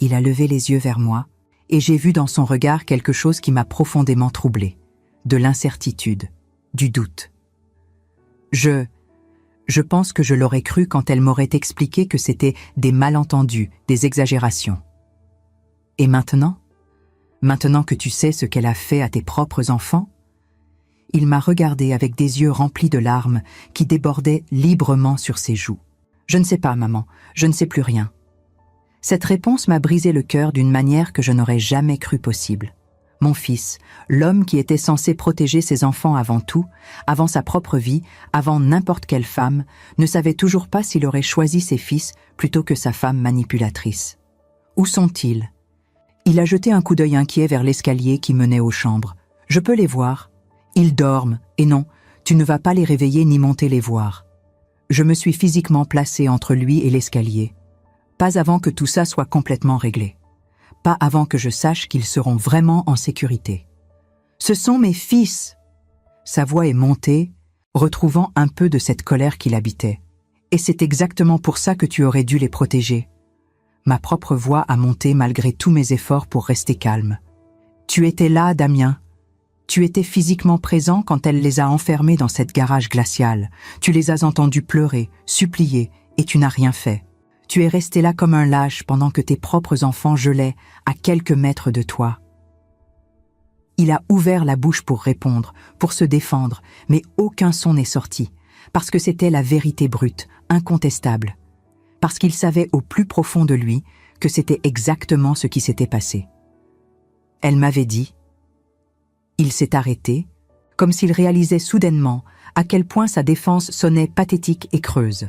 Speaker 1: Il a levé les yeux vers moi, et j'ai vu dans son regard quelque chose qui m'a profondément troublée, de l'incertitude, du doute. Je pense que je l'aurais cru quand elle m'aurait expliqué que c'était des malentendus, des exagérations. Et maintenant que tu sais ce qu'elle a fait à tes propres enfants, il m'a regardé avec des yeux remplis de larmes qui débordaient librement sur ses joues. Je ne sais pas, maman, je ne sais plus rien. Cette réponse m'a brisé le cœur d'une manière que je n'aurais jamais cru possible. Mon fils, l'homme qui était censé protéger ses enfants avant tout, avant sa propre vie, avant n'importe quelle femme, ne savait toujours pas s'il aurait choisi ses fils plutôt que sa femme manipulatrice. Où sont-ils ? Il a jeté un coup d'œil inquiet vers l'escalier qui menait aux chambres. Je peux les voir. Ils dorment, et non, tu ne vas pas les réveiller ni monter les voir. Je me suis physiquement placée entre lui et l'escalier. Pas avant que tout ça soit complètement réglé. Pas avant que je sache qu'ils seront vraiment en sécurité. Ce sont mes fils. Sa voix est montée, retrouvant un peu de cette colère qui l'habitait. Et c'est exactement pour ça que tu aurais dû les protéger. Ma propre voix a monté malgré tous mes efforts pour rester calme. Tu étais là, Damien. Tu étais physiquement présent quand elle les a enfermés dans cette garage glaciale. Tu les as entendus pleurer, supplier, et tu n'as rien fait. Tu es resté là comme un lâche pendant que tes propres enfants gelaient à quelques mètres de toi. Il a ouvert la bouche pour répondre, pour se défendre, mais aucun son n'est sorti, parce que c'était la vérité brute, incontestable. parce qu'il savait au plus profond de lui que c'était exactement ce qui s'était passé. Elle m'avait dit. Il s'est arrêté, comme s'il réalisait soudainement à quel point sa défense sonnait pathétique et creuse.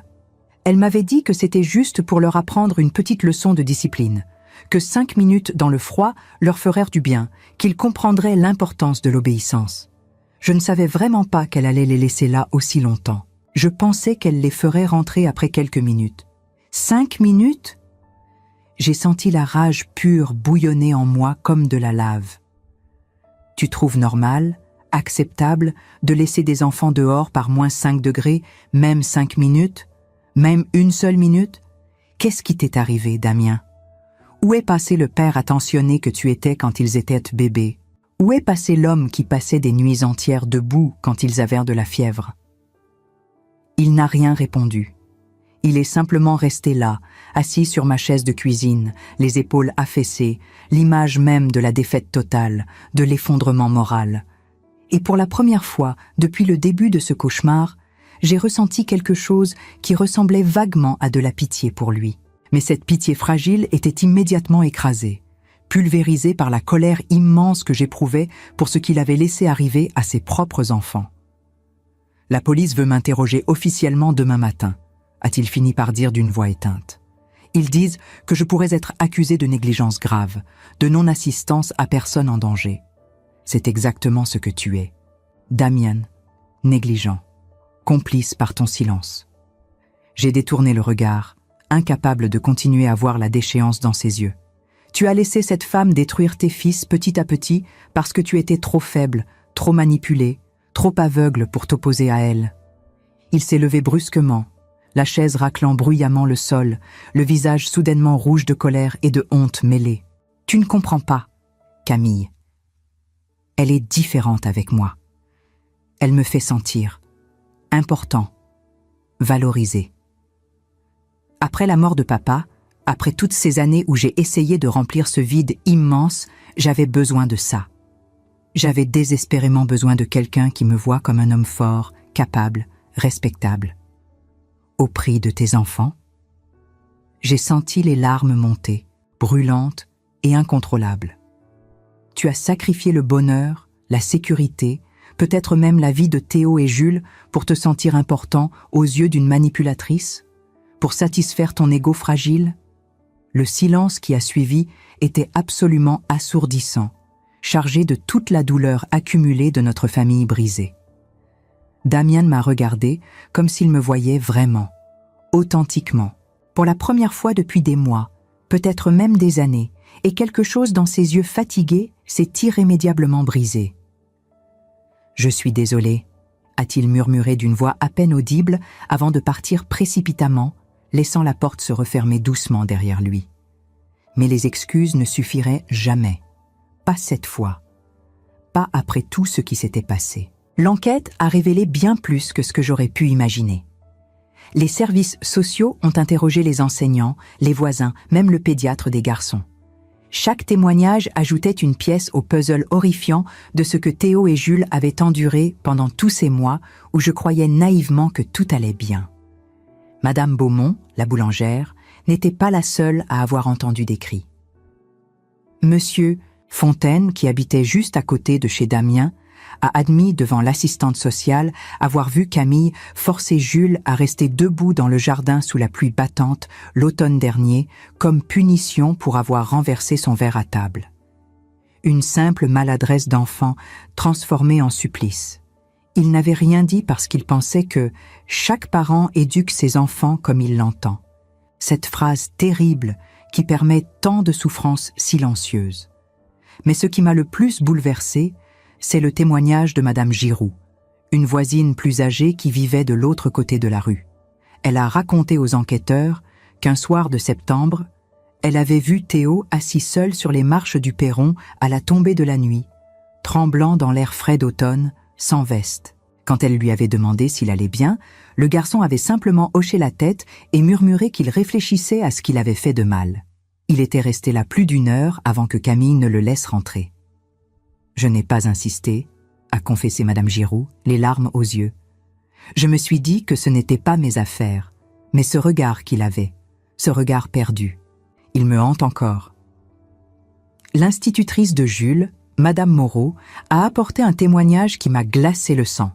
Speaker 1: Elle m'avait dit que c'était juste pour leur apprendre une petite leçon de discipline, que 5 minutes dans le froid leur feraient du bien, qu'ils comprendraient l'importance de l'obéissance. Je ne savais vraiment pas qu'elle allait les laisser là aussi longtemps. Je pensais qu'elle les ferait rentrer après quelques minutes. 5 minutes ? J'ai senti la rage pure bouillonner en moi comme de la lave. Tu trouves normal, acceptable, de laisser des enfants dehors par moins 5 degrés, même 5 minutes, même une seule minute ? Qu'est-ce qui t'est arrivé, Damien ? Où est passé le père attentionné que tu étais quand ils étaient bébés ? Où est passé l'homme qui passait des nuits entières debout quand ils avaient de la fièvre ? Il n'a rien répondu. Il est simplement resté là, assis sur ma chaise de cuisine, les épaules affaissées, l'image même de la défaite totale, de l'effondrement moral. Et pour la première fois, depuis le début de ce cauchemar, j'ai ressenti quelque chose qui ressemblait vaguement à de la pitié pour lui. Mais cette pitié fragile était immédiatement écrasée, pulvérisée par la colère immense que j'éprouvais pour ce qu'il avait laissé arriver à ses propres enfants. La police veut m'interroger officiellement demain matin, a-t-il fini par dire d'une voix éteinte. Ils disent que je pourrais être accusé de négligence grave, de non-assistance à personne en danger. C'est exactement ce que tu es. Damien, négligent, complice par ton silence. J'ai détourné le regard, incapable de continuer à voir la déchéance dans ses yeux. Tu as laissé cette femme détruire tes fils petit à petit parce que tu étais trop faible, trop manipulé, trop aveugle pour t'opposer à elle. Il s'est levé brusquement, la chaise raclant bruyamment le sol, le visage soudainement rouge de colère et de honte mêlée. Tu ne comprends pas, Camille. Elle est différente avec moi. Elle me fait sentir important, valorisé. Après la mort de papa, après toutes ces années où j'ai essayé de remplir ce vide immense, j'avais besoin de ça. J'avais désespérément besoin de quelqu'un qui me voit comme un homme fort, capable, respectable. Au prix de tes enfants, j'ai senti les larmes monter, brûlantes et incontrôlables. Tu as sacrifié le bonheur, la sécurité, peut-être même la vie de Théo et Jules pour te sentir important aux yeux d'une manipulatrice, pour satisfaire ton ego fragile. Le silence qui a suivi était absolument assourdissant, chargé de toute la douleur accumulée de notre famille brisée. Damien m'a regardé comme s'il me voyait vraiment, authentiquement, pour la première fois depuis des mois, peut-être même des années, et quelque chose dans ses yeux fatigués s'est irrémédiablement brisé. « Je suis désolé », a-t-il murmuré d'une voix à peine audible avant de partir précipitamment, laissant la porte se refermer doucement derrière lui. Mais les excuses ne suffiraient jamais. Pas cette fois. Pas après tout ce qui s'était passé. L'enquête a révélé bien plus que ce que j'aurais pu imaginer. Les services sociaux ont interrogé les enseignants, les voisins, même le pédiatre des garçons. Chaque témoignage ajoutait une pièce au puzzle horrifiant de ce que Théo et Jules avaient enduré pendant tous ces mois où je croyais naïvement que tout allait bien. Madame Beaumont, la boulangère, n'était pas la seule à avoir entendu des cris. Monsieur Fontaine, qui habitait juste à côté de chez Damien, a admis devant l'assistante sociale avoir vu Camille forcer Jules à rester debout dans le jardin sous la pluie battante l'automne dernier comme punition pour avoir renversé son verre à table. Une simple maladresse d'enfant transformée en supplice. Il n'avait rien dit parce qu'il pensait que chaque parent éduque ses enfants comme il l'entend. Cette phrase terrible qui permet tant de souffrances silencieuses. Mais ce qui m'a le plus bouleversé, c'est le témoignage de Madame Giroux, une voisine plus âgée qui vivait de l'autre côté de la rue. Elle a raconté aux enquêteurs qu'un soir de septembre, elle avait vu Théo assis seul sur les marches du perron à la tombée de la nuit, tremblant dans l'air frais d'automne, sans veste. Quand elle lui avait demandé s'il allait bien, le garçon avait simplement hoché la tête et murmuré qu'il réfléchissait à ce qu'il avait fait de mal. Il était resté là plus d'1 heure avant que Camille ne le laisse rentrer. Je n'ai pas insisté, a confessé Madame Giroux, les larmes aux yeux. Je me suis dit que ce n'était pas mes affaires, mais ce regard qu'il avait, ce regard perdu. Il me hante encore. L'institutrice de Jules, Madame Moreau, a apporté un témoignage qui m'a glacé le sang.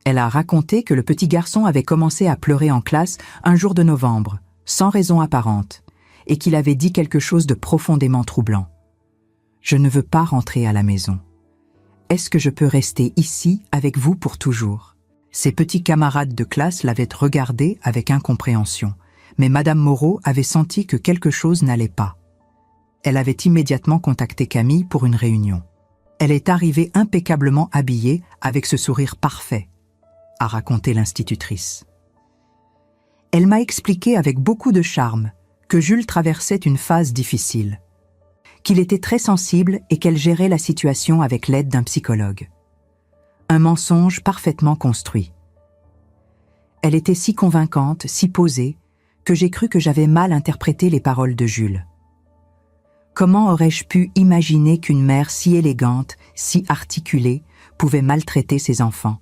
Speaker 1: Elle a raconté que le petit garçon avait commencé à pleurer en classe un jour de novembre, sans raison apparente, et qu'il avait dit quelque chose de profondément troublant. Je ne veux pas rentrer à la maison. Est-ce que je peux rester ici avec vous pour toujours? Ses petits camarades de classe l'avaient regardé avec incompréhension, mais Madame Moreau avait senti que quelque chose n'allait pas. Elle avait immédiatement contacté Camille pour une réunion. Elle est arrivée impeccablement habillée avec ce sourire parfait, a raconté l'institutrice. Elle m'a expliqué avec beaucoup de charme que Jules traversait une phase difficile, qu'il était très sensible et qu'elle gérait la situation avec l'aide d'un psychologue. Un mensonge parfaitement construit. Elle était si convaincante, si posée, que j'ai cru que j'avais mal interprété les paroles de Jules. Comment aurais-je pu imaginer qu'une mère si élégante, si articulée, pouvait maltraiter ses enfants?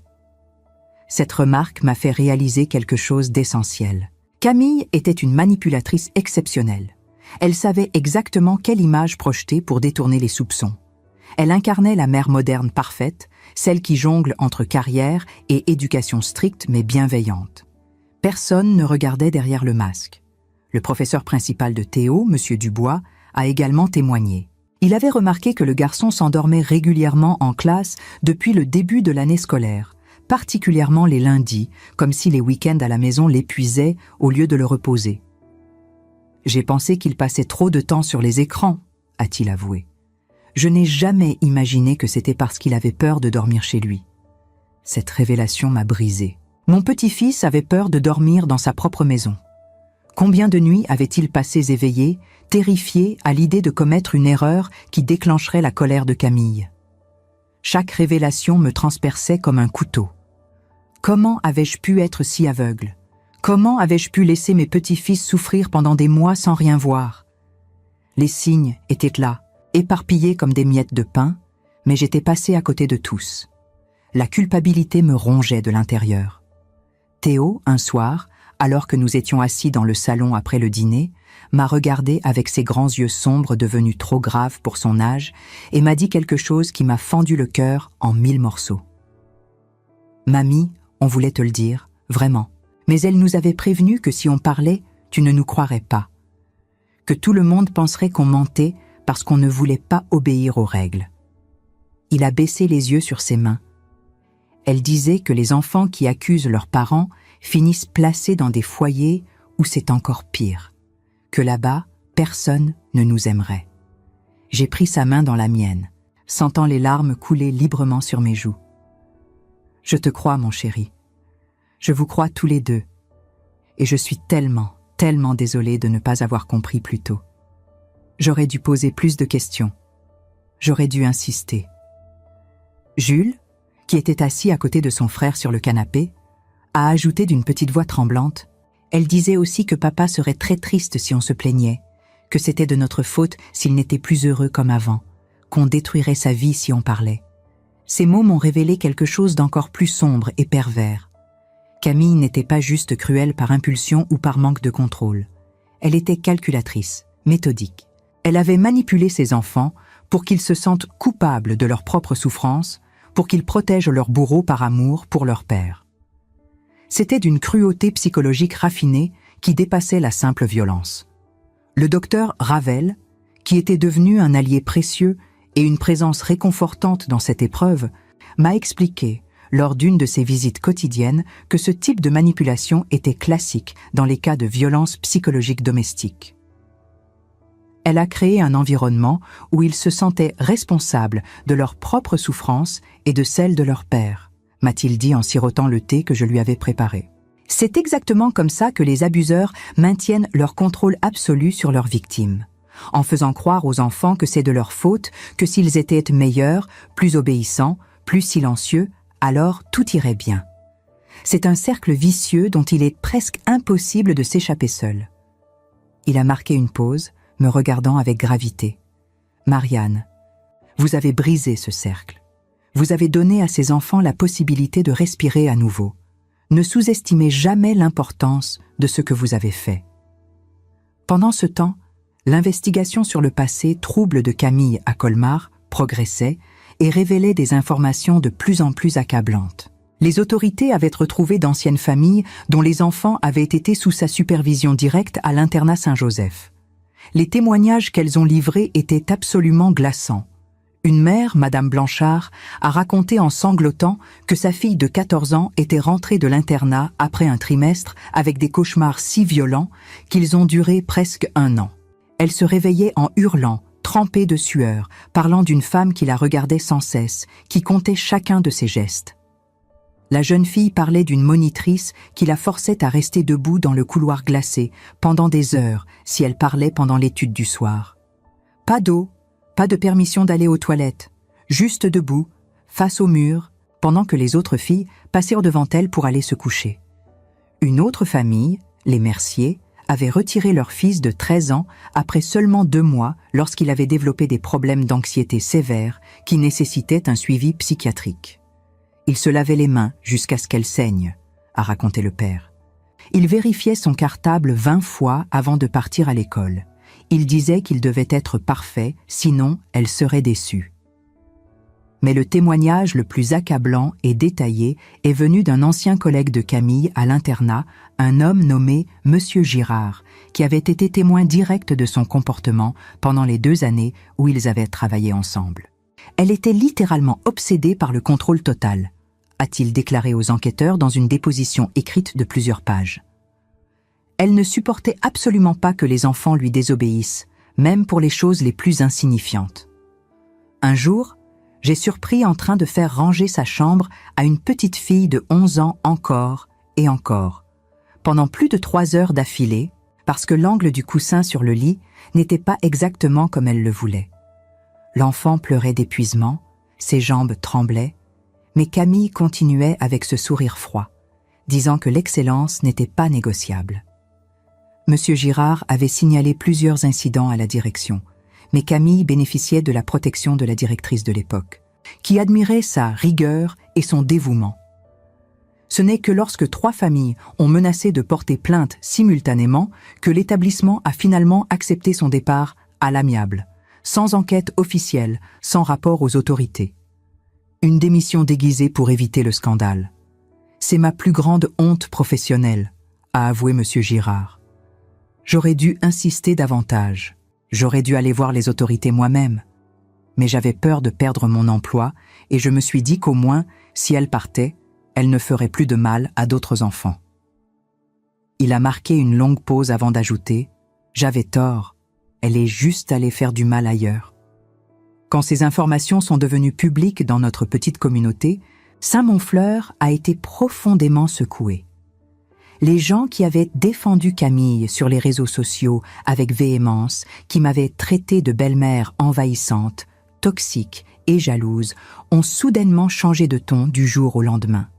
Speaker 1: Cette remarque m'a fait réaliser quelque chose d'essentiel. Camille était une manipulatrice exceptionnelle. Elle savait exactement quelle image projeter pour détourner les soupçons. Elle incarnait la mère moderne parfaite, celle qui jongle entre carrière et éducation stricte mais bienveillante. Personne ne regardait derrière le masque. Le professeur principal de Théo, M. Dubois, a également témoigné. Il avait remarqué que le garçon s'endormait régulièrement en classe depuis le début de l'année scolaire, particulièrement les lundis, comme si les week-ends à la maison l'épuisaient au lieu de le reposer. « J'ai pensé qu'il passait trop de temps sur les écrans », a-t-il avoué. Je n'ai jamais imaginé que c'était parce qu'il avait peur de dormir chez lui. Cette révélation m'a brisé. Mon petit-fils avait peur de dormir dans sa propre maison. Combien de nuits avait-il passé éveillé, terrifié à l'idée de commettre une erreur qui déclencherait la colère de Camille? Chaque révélation me transperçait comme un couteau. Comment avais-je pu être si aveugle? Comment avais-je pu laisser mes petits-fils souffrir pendant des mois sans rien voir? Les signes étaient là, éparpillés comme des miettes de pain, mais j'étais passé à côté de tous. La culpabilité me rongeait de l'intérieur. Théo, un soir, alors que nous étions assis dans le salon après le dîner, m'a regardé avec ses grands yeux sombres devenus trop graves pour son âge et m'a dit quelque chose qui m'a fendu le cœur en 1000 morceaux. « Mamie, on voulait te le dire, vraiment, mais elle nous avait prévenu que si on parlait, tu ne nous croirais pas. Que tout le monde penserait qu'on mentait parce qu'on ne voulait pas obéir aux règles. » Il a baissé les yeux sur ses mains. Elle disait que les enfants qui accusent leurs parents finissent placés dans des foyers où c'est encore pire, que là-bas, personne ne nous aimerait. J'ai pris sa main dans la mienne, sentant les larmes couler librement sur mes joues. « Je te crois, mon chéri. Je vous crois tous les deux. Et je suis tellement désolée de ne pas avoir compris plus tôt. J'aurais dû poser plus de questions. J'aurais dû insister. » Jules, qui était assis à côté de son frère sur le canapé, a ajouté d'une petite voix tremblante. Elle disait aussi que papa serait très triste si on se plaignait, que c'était de notre faute s'il n'était plus heureux comme avant, qu'on détruirait sa vie si on parlait. Ces mots m'ont révélé quelque chose d'encore plus sombre et pervers. Camille n'était pas juste cruelle par impulsion ou par manque de contrôle. Elle était calculatrice, méthodique. Elle avait manipulé ses enfants pour qu'ils se sentent coupables de leur propre souffrance, pour qu'ils protègent leur bourreau par amour pour leur père. C'était d'une cruauté psychologique raffinée qui dépassait la simple violence. Le docteur Ravel, qui était devenu un allié précieux et une présence réconfortante dans cette épreuve, m'a expliqué, lors d'une de ses visites quotidiennes, que ce type de manipulation était classique dans les cas de violence psychologique domestique. Elle a créé un environnement où ils se sentaient responsables de leur propre souffrance et de celle de leur père, m'a-t-il dit en sirotant le thé que je lui avais préparé. C'est exactement comme ça que les abuseurs maintiennent leur contrôle absolu sur leurs victimes, en faisant croire aux enfants que c'est de leur faute, que s'ils étaient meilleurs, plus obéissants, plus silencieux, alors tout irait bien. C'est un cercle vicieux dont il est presque impossible de s'échapper seul. Il a marqué une pause, me regardant avec gravité. « Marianne, vous avez brisé ce cercle. Vous avez donné à ces enfants la possibilité de respirer à nouveau. Ne sous-estimez jamais l'importance de ce que vous avez fait. Pendant ce temps, l'investigation sur le passé trouble de Camille à Colmar progressait et révélait des informations de plus en plus accablantes. Les autorités avaient retrouvé d'anciennes familles dont les enfants avaient été sous sa supervision directe à l'internat Saint-Joseph. Les témoignages qu'elles ont livrés étaient absolument glaçants. Une mère, Madame Blanchard, a raconté en sanglotant que sa fille de 14 ans était rentrée de l'internat après un trimestre avec des cauchemars si violents qu'ils ont duré presque 1 an. Elle se réveillait en hurlant, trempée de sueur, parlant d'une femme qui la regardait sans cesse, qui comptait chacun de ses gestes. La jeune fille parlait d'une monitrice qui la forçait à rester debout dans le couloir glacé pendant des heures si elle parlait pendant l'étude du soir. Pas d'eau, pas de permission d'aller aux toilettes, juste debout, face au mur, pendant que les autres filles passèrent devant elle pour aller se coucher. Une autre famille, les Mercier, avait retiré leur fils de 13 ans après seulement 2 mois lorsqu'il avait développé des problèmes d'anxiété sévères qui nécessitaient un suivi psychiatrique. Il se lavait les mains jusqu'à ce qu'elles saignent, a raconté le père. Il vérifiait son cartable 20 fois avant de partir à l'école. Il disait qu'il devait être parfait, sinon elle serait déçue. Mais le témoignage le plus accablant et détaillé est venu d'un ancien collègue de Camille à l'internat, un homme nommé Monsieur Girard, qui avait été témoin direct de son comportement pendant les 2 années où ils avaient travaillé ensemble. Elle était littéralement obsédée par le contrôle total, a-t-il déclaré aux enquêteurs dans une déposition écrite de plusieurs pages. Elle ne supportait absolument pas que les enfants lui désobéissent, même pour les choses les plus insignifiantes. Un jour, j'ai surpris en train de faire ranger sa chambre à une petite fille de 11 ans encore et encore, pendant plus de 3 heures d'affilée, parce que l'angle du coussin sur le lit n'était pas exactement comme elle le voulait. L'enfant pleurait d'épuisement, ses jambes tremblaient, mais Camille continuait avec ce sourire froid, disant que l'excellence n'était pas négociable. Monsieur Girard avait signalé plusieurs incidents à la direction, mais Camille bénéficiait de la protection de la directrice de l'époque, qui admirait sa rigueur et son dévouement. Ce n'est que lorsque 3 familles ont menacé de porter plainte simultanément que l'établissement a finalement accepté son départ à l'amiable, sans enquête officielle, sans rapport aux autorités. Une démission déguisée pour éviter le scandale. C'est ma plus grande honte professionnelle, a avoué Monsieur Girard. J'aurais dû insister davantage. J'aurais dû aller voir les autorités moi-même. Mais j'avais peur de perdre mon emploi et je me suis dit qu'au moins, si elle partait, elle ne ferait plus de mal à d'autres enfants. Il a marqué une longue pause avant d'ajouter « J'avais tort, elle est juste allée faire du mal ailleurs ». Quand ces informations sont devenues publiques dans notre petite communauté, Saint-Monfleur a été profondément secoué. Les gens qui avaient défendu Camille sur les réseaux sociaux avec véhémence, qui m'avaient traité de belle-mère envahissante, toxique et jalouse, ont soudainement changé de ton du jour au lendemain.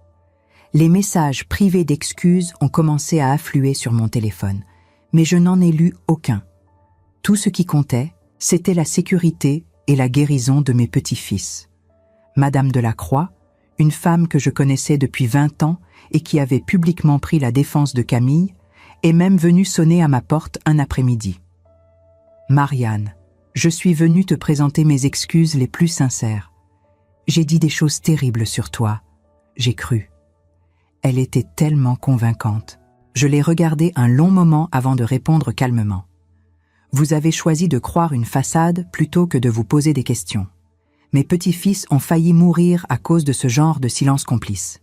Speaker 1: Les messages privés d'excuses ont commencé à affluer sur mon téléphone, mais je n'en ai lu aucun. Tout ce qui comptait, c'était la sécurité et la guérison de mes petits-fils. Madame Delacroix, une femme que je connaissais depuis 20 ans et qui avait publiquement pris la défense de Camille, est même venue sonner à ma porte un après-midi. « Marianne, je suis venue te présenter mes excuses les plus sincères. J'ai dit des choses terribles sur toi. J'ai cru. » Elle était tellement convaincante. Je l'ai regardée un long moment avant de répondre calmement. Vous avez choisi de croire une façade plutôt que de vous poser des questions. Mes petits-fils ont failli mourir à cause de ce genre de silence complice.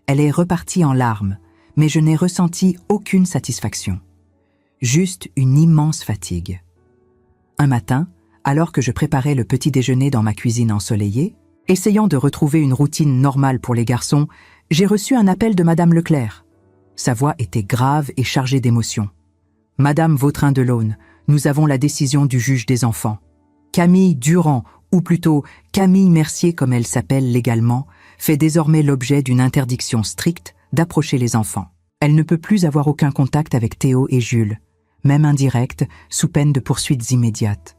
Speaker 1: Elle est repartie en larmes, mais je n'ai ressenti aucune satisfaction. Juste une immense fatigue. Un matin, alors que je préparais le petit déjeuner dans ma cuisine ensoleillée, essayant de retrouver une routine normale pour les garçons, j'ai reçu un appel de Madame Leclerc. Sa voix était grave et chargée d'émotion. « Madame Vautrin-Delaune, nous avons la décision du juge des enfants. Camille Durand, ou plutôt Camille Mercier comme elle s'appelle légalement, fait désormais l'objet d'une interdiction stricte d'approcher les enfants. Elle ne peut plus avoir aucun contact avec Théo et Jules, même indirect, sous peine de poursuites immédiates.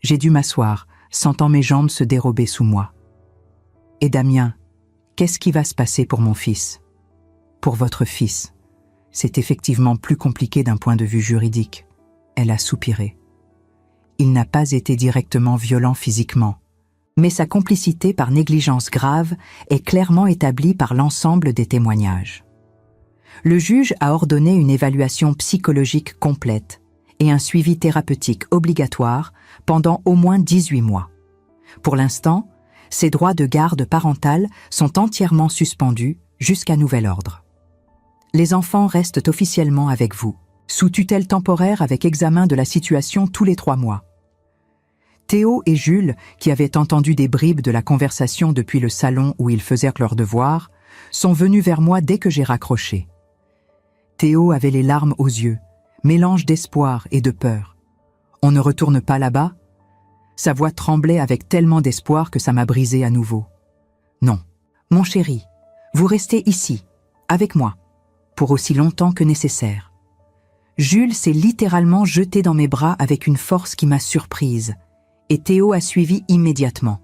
Speaker 1: J'ai dû m'asseoir, sentant mes jambes se dérober sous moi. Et Damien, qu'est-ce qui va se passer pour mon fils? Pour votre fils. C'est effectivement plus compliqué d'un point de vue juridique. Elle a soupiré. Il n'a pas été directement violent physiquement, mais sa complicité par négligence grave est clairement établie par l'ensemble des témoignages. Le juge a ordonné une évaluation psychologique complète et un suivi thérapeutique obligatoire pendant au moins 18 mois. Pour l'instant, ses droits de garde parentale sont entièrement suspendus jusqu'à nouvel ordre. Les enfants restent officiellement avec vous, sous tutelle temporaire avec examen de la situation tous les 3 mois. Théo et Jules, qui avaient entendu des bribes de la conversation depuis le salon où ils faisaient leurs devoirs, sont venus vers moi dès que j'ai raccroché. Théo avait les larmes aux yeux, mélange d'espoir et de peur. « On ne retourne pas là-bas » Sa voix tremblait avec tellement d'espoir que ça m'a brisé à nouveau. « Non, mon chéri, vous restez ici, avec moi, pour aussi longtemps que nécessaire. » Jules s'est littéralement jeté dans mes bras avec une force qui m'a surprise, et Théo a suivi immédiatement.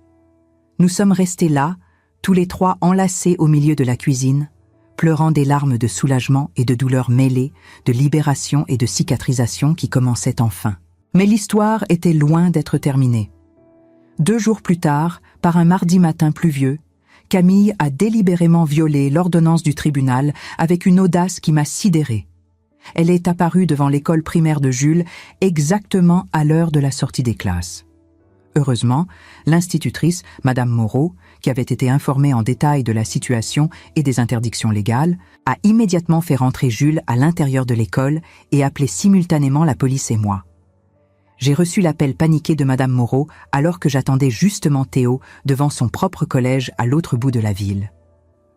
Speaker 1: Nous sommes restés là, tous les 3 enlacés au milieu de la cuisine, pleurant des larmes de soulagement et de douleur mêlées, de libération et de cicatrisation qui commençaient enfin. Mais l'histoire était loin d'être terminée. 2 jours plus tard, par un mardi matin pluvieux, Camille a délibérément violé l'ordonnance du tribunal avec une audace qui m'a sidérée. Elle est apparue devant l'école primaire de Jules exactement à l'heure de la sortie des classes. Heureusement, l'institutrice, Madame Moreau, qui avait été informée en détail de la situation et des interdictions légales, a immédiatement fait rentrer Jules à l'intérieur de l'école et appelé simultanément la police et moi. J'ai reçu l'appel paniqué de Madame Moreau alors que j'attendais justement Théo devant son propre collège à l'autre bout de la ville.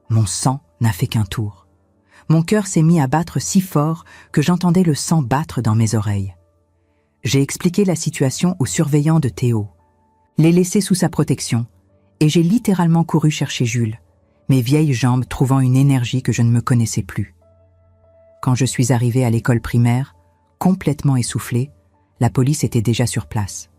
Speaker 1: Mon sang n'a fait qu'un tour. Mon cœur s'est mis à battre si fort que j'entendais le sang battre dans mes oreilles. J'ai expliqué la situation aux surveillants de Théo, l'ai laissé sous sa protection, et j'ai littéralement couru chercher Jules, mes vieilles jambes trouvant une énergie que je ne me connaissais plus. Quand je suis arrivée à l'école primaire, complètement essoufflée, la police était déjà sur place.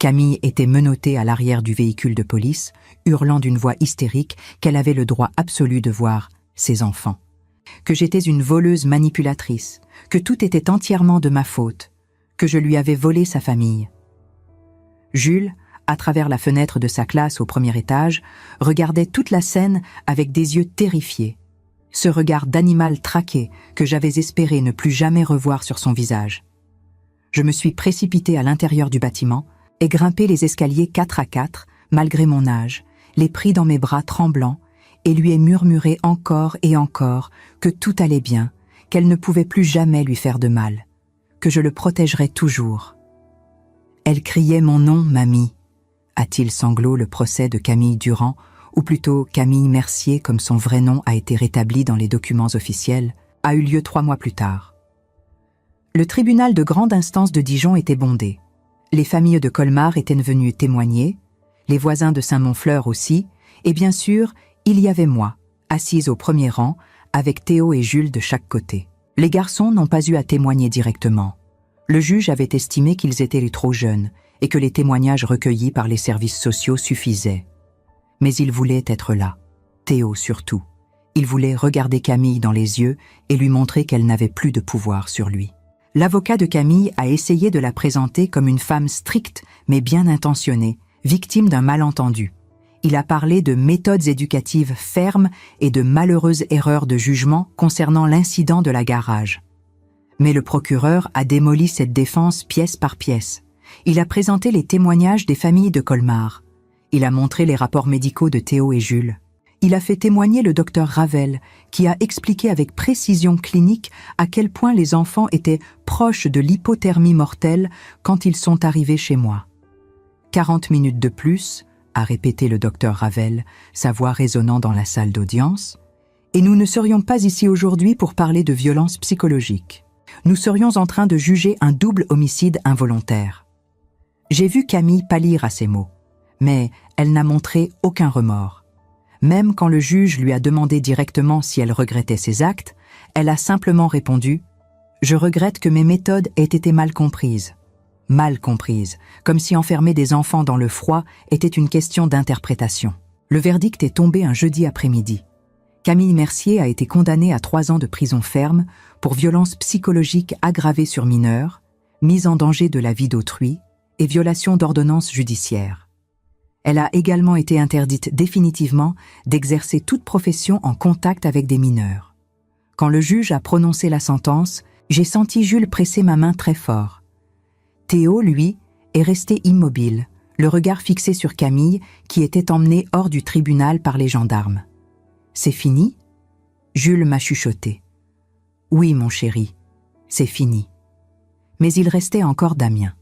Speaker 1: Camille était menottée à l'arrière du véhicule de police, hurlant d'une voix hystérique qu'elle avait le droit absolu de voir ses enfants. Que j'étais une voleuse manipulatrice, que tout était entièrement de ma faute, que je lui avais volé sa famille. Jules, à travers la fenêtre de sa classe au premier étage, regardait toute la scène avec des yeux terrifiés. Ce regard d'animal traqué que j'avais espéré ne plus jamais revoir sur son visage. Je me suis précipitée à l'intérieur du bâtiment et grimpé les escaliers 4 à 4, malgré mon âge, les pris dans mes bras tremblants et lui ai murmuré encore et encore que tout allait bien, qu'elle ne pouvait plus jamais lui faire de mal, que je le protégerais toujours. Elle criait mon nom, mamie, a-t-il sanglot le procès de Camille Durand, ou plutôt Camille Mercier comme son vrai nom a été rétabli dans les documents officiels, a eu lieu 3 mois plus tard. Le tribunal de grande instance de Dijon était bondé. Les familles de Colmar étaient venues témoigner, les voisins de Saint-Monfleur aussi, et bien sûr, il y avait moi, assise au premier rang, avec Théo et Jules de chaque côté. Les garçons n'ont pas eu à témoigner directement. Le juge avait estimé qu'ils étaient trop jeunes et que les témoignages recueillis par les services sociaux suffisaient. Mais il voulait être là, Théo surtout. Il voulait regarder Camille dans les yeux et lui montrer qu'elle n'avait plus de pouvoir sur lui. L'avocat de Camille a essayé de la présenter comme une femme stricte mais bien intentionnée, victime d'un malentendu. Il a parlé de méthodes éducatives fermes et de malheureuses erreurs de jugement concernant l'incident de la garage. Mais le procureur a démoli cette défense pièce par pièce. Il a présenté les témoignages des familles de Colmar. Il a montré les rapports médicaux de Théo et Jules. Il a fait témoigner le docteur Ravel, qui a expliqué avec précision clinique à quel point les enfants étaient proches de l'hypothermie mortelle quand ils sont arrivés chez moi. 40 minutes de plus, a répété le docteur Ravel, sa voix résonnant dans la salle d'audience, et nous ne serions pas ici aujourd'hui pour parler de violence psychologique. Nous serions en train de juger un double homicide involontaire. J'ai vu Camille pâlir à ces mots, mais elle n'a montré aucun remords. Même quand le juge lui a demandé directement si elle regrettait ses actes, elle a simplement répondu « Je regrette que mes méthodes aient été mal comprises ». Mal comprises, comme si enfermer des enfants dans le froid était une question d'interprétation. Le verdict est tombé un jeudi après-midi. Camille Mercier a été condamnée à 3 ans de prison ferme pour violence psychologique aggravée sur mineur, mise en danger de la vie d'autrui et violation d'ordonnances judiciaires. Elle a également été interdite définitivement d'exercer toute profession en contact avec des mineurs. Quand le juge a prononcé la sentence, j'ai senti Jules presser ma main très fort. Théo, lui, est resté immobile, le regard fixé sur Camille, qui était emmenée hors du tribunal par les gendarmes. « C'est fini ?» Jules m'a chuchoté. « Oui, mon chéri, c'est fini. » Mais il restait encore Damien.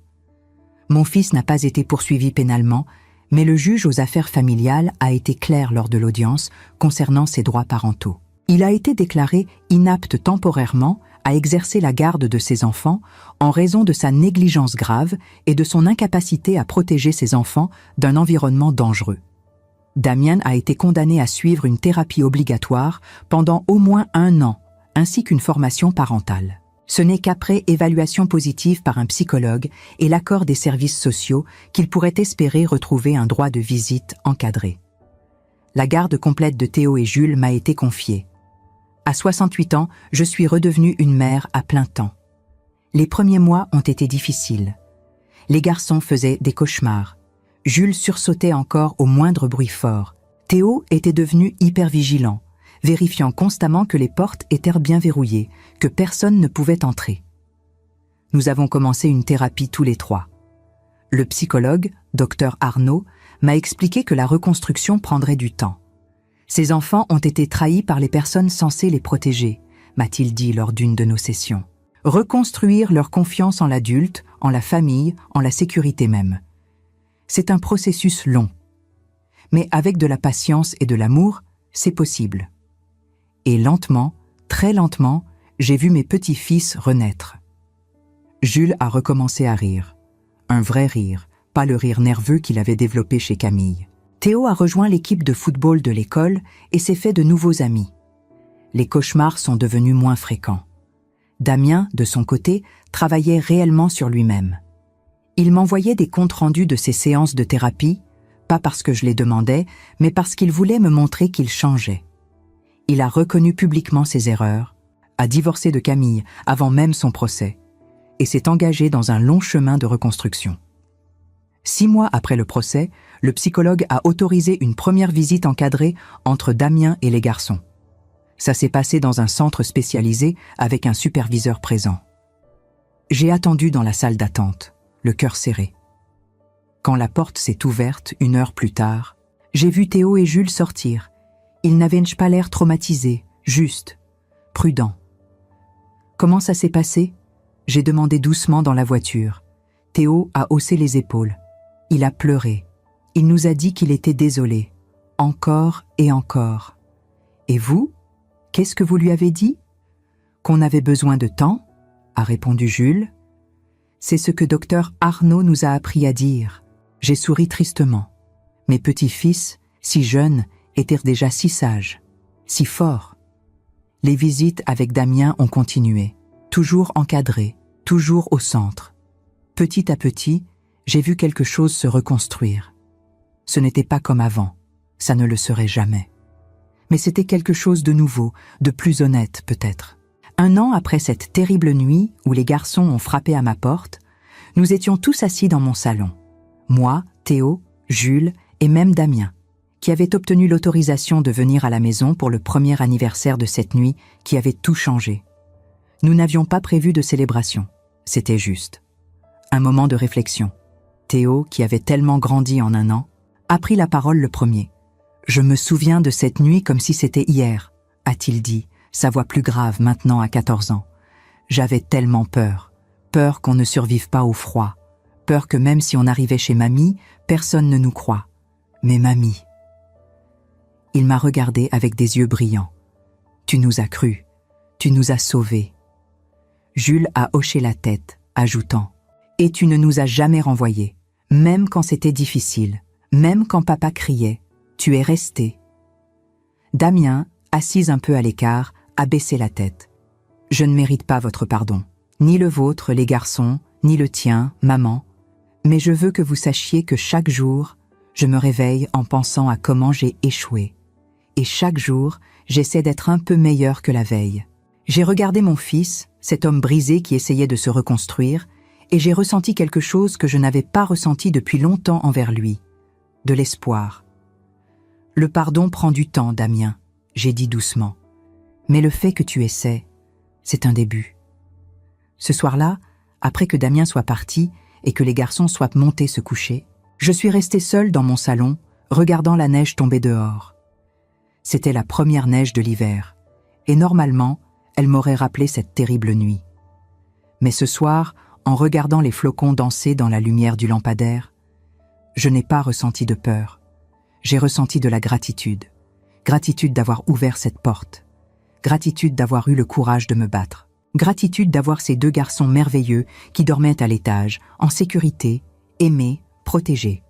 Speaker 1: Mon fils n'a pas été poursuivi pénalement, mais le juge aux affaires familiales a été clair lors de l'audience concernant ses droits parentaux. Il a été déclaré inapte temporairement à exercer la garde de ses enfants en raison de sa négligence grave et de son incapacité à protéger ses enfants d'un environnement dangereux. Damien a été condamné à suivre une thérapie obligatoire pendant au moins 1 an, ainsi qu'une formation parentale. Ce n'est qu'après évaluation positive par un psychologue et l'accord des services sociaux qu'il pourrait espérer retrouver un droit de visite encadré. La garde complète de Théo et Jules m'a été confiée. À 68 ans, je suis redevenue une mère à plein temps. Les premiers mois ont été difficiles. Les garçons faisaient des cauchemars. Jules sursautait encore au moindre bruit fort. Théo était devenu hyper vigilant, vérifiant constamment que les portes étaient bien verrouillées, que personne ne pouvait entrer. Nous avons commencé une thérapie tous les 3. Le psychologue, Dr Arnaud, m'a expliqué que la reconstruction prendrait du temps. Ces enfants ont été trahis par les personnes censées les protéger, m'a-t-il dit lors d'une de nos sessions. Reconstruire leur confiance en l'adulte, en la famille, en la sécurité même. C'est un processus long. Mais avec de la patience et de l'amour, c'est possible. Et lentement, très lentement, j'ai vu mes petits-fils renaître. Jules a recommencé à rire. Un vrai rire, pas le rire nerveux qu'il avait développé chez Camille. Théo a rejoint l'équipe de football de l'école et s'est fait de nouveaux amis. Les cauchemars sont devenus moins fréquents. Damien, de son côté, travaillait réellement sur lui-même. Il m'envoyait des comptes rendus de ses séances de thérapie, pas parce que je les demandais, mais parce qu'il voulait me montrer qu'il changeait. Il a reconnu publiquement ses erreurs, a divorcé de Camille avant même son procès, et s'est engagé dans un long chemin de reconstruction. 6 mois après le procès, le psychologue a autorisé une première visite encadrée entre Damien et les garçons. Ça s'est passé dans un centre spécialisé avec un superviseur présent. J'ai attendu dans la salle d'attente, le cœur serré. Quand la porte s'est ouverte 1 heure plus tard, j'ai vu Théo et Jules sortir. Ils n'avaient pas l'air traumatisés, juste, prudents. Comment ça s'est passé ? J'ai demandé doucement dans la voiture. Théo a haussé les épaules. Il a pleuré. Il nous a dit qu'il était désolé. Encore et encore. Et vous ? Qu'est-ce que vous lui avez dit ? Qu'on avait besoin de temps ? A répondu Jules. C'est ce que Dr Arnaud nous a appris à dire. J'ai souri tristement. Mes petits-fils, si jeunes, étaient déjà si sages, si forts. Les visites avec Damien ont continué, toujours encadrées, toujours au centre. Petit à petit, j'ai vu quelque chose se reconstruire. Ce n'était pas comme avant, ça ne le serait jamais. Mais c'était quelque chose de nouveau, de plus honnête peut-être. 1 an après cette terrible nuit où les garçons ont frappé à ma porte, nous étions tous assis dans mon salon. Moi, Théo, Jules et même Damien, qui avait obtenu l'autorisation de venir à la maison pour le premier anniversaire de cette nuit qui avait tout changé. Nous n'avions pas prévu de célébration, c'était juste. Un moment de réflexion. Théo, qui avait tellement grandi en 1 an, a pris la parole le premier. « Je me souviens de cette nuit comme si c'était hier », a-t-il dit, sa voix plus grave maintenant à 14 ans. « J'avais tellement peur. Peur qu'on ne survive pas au froid. Peur que même si on arrivait chez mamie, personne ne nous croit. Mais mamie... » Il m'a regardé avec des yeux brillants. « Tu nous as cru. Tu nous as sauvés. » Jules a hoché la tête, ajoutant « Et tu ne nous as jamais renvoyés. Même quand c'était difficile, même quand papa criait, tu es resté. » Damien, assise un peu à l'écart, a baissé la tête. « Je ne mérite pas votre pardon, ni le vôtre, les garçons, ni le tien, maman. Mais je veux que vous sachiez que chaque jour, je me réveille en pensant à comment j'ai échoué. Et chaque jour, j'essaie d'être un peu meilleur que la veille. J'ai regardé mon fils, cet homme brisé qui essayait de se reconstruire, et j'ai ressenti quelque chose que je n'avais pas ressenti depuis longtemps envers lui, de l'espoir. « Le pardon prend du temps, Damien », j'ai dit doucement. « Mais le fait que tu essaies, c'est un début. » Ce soir-là, après que Damien soit parti et que les garçons soient montés se coucher, je suis restée seule dans mon salon, regardant la neige tomber dehors. C'était la première neige de l'hiver, et normalement, elle m'aurait rappelé cette terrible nuit. Mais ce soir, en regardant les flocons danser dans la lumière du lampadaire, je n'ai pas ressenti de peur. J'ai ressenti de la gratitude. Gratitude d'avoir ouvert cette porte. Gratitude d'avoir eu le courage de me battre. Gratitude d'avoir ces deux garçons merveilleux qui dormaient à l'étage, en sécurité, aimés, protégés.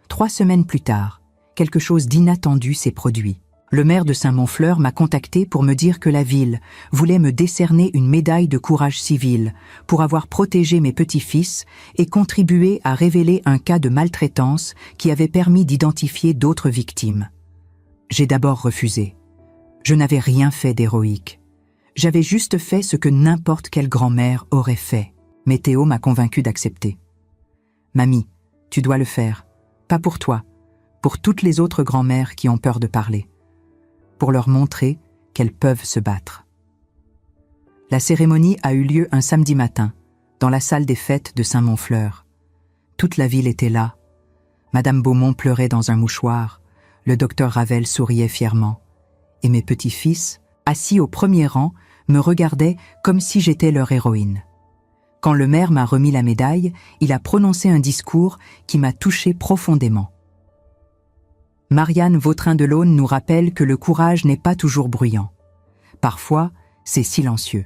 Speaker 1: 3 semaines plus tard, quelque chose d'inattendu s'est produit. Le maire de Saint-Monfleur m'a contacté pour me dire que la ville voulait me décerner une médaille de courage civil pour avoir protégé mes petits-fils et contribué à révéler un cas de maltraitance qui avait permis d'identifier d'autres victimes. J'ai d'abord refusé. Je n'avais rien fait d'héroïque. J'avais juste fait ce que n'importe quelle grand-mère aurait fait. Mais Théo m'a convaincu d'accepter. « Mamie, tu dois le faire. Pas pour toi, pour toutes les autres grand-mères qui ont peur de parler. Pour leur montrer qu'elles peuvent se battre. » La cérémonie a eu lieu un samedi matin, dans la salle des fêtes de Saint-Monfleur. Toute la ville était là. Madame Beaumont pleurait dans un mouchoir, le docteur Ravel souriait fièrement, et mes petits-fils, assis au premier rang, me regardaient comme si j'étais leur héroïne. Quand le maire m'a remis la médaille, il a prononcé un discours qui m'a touchée profondément. Marianne Vautrin-Delaune nous rappelle que le courage n'est pas toujours bruyant. Parfois, c'est silencieux.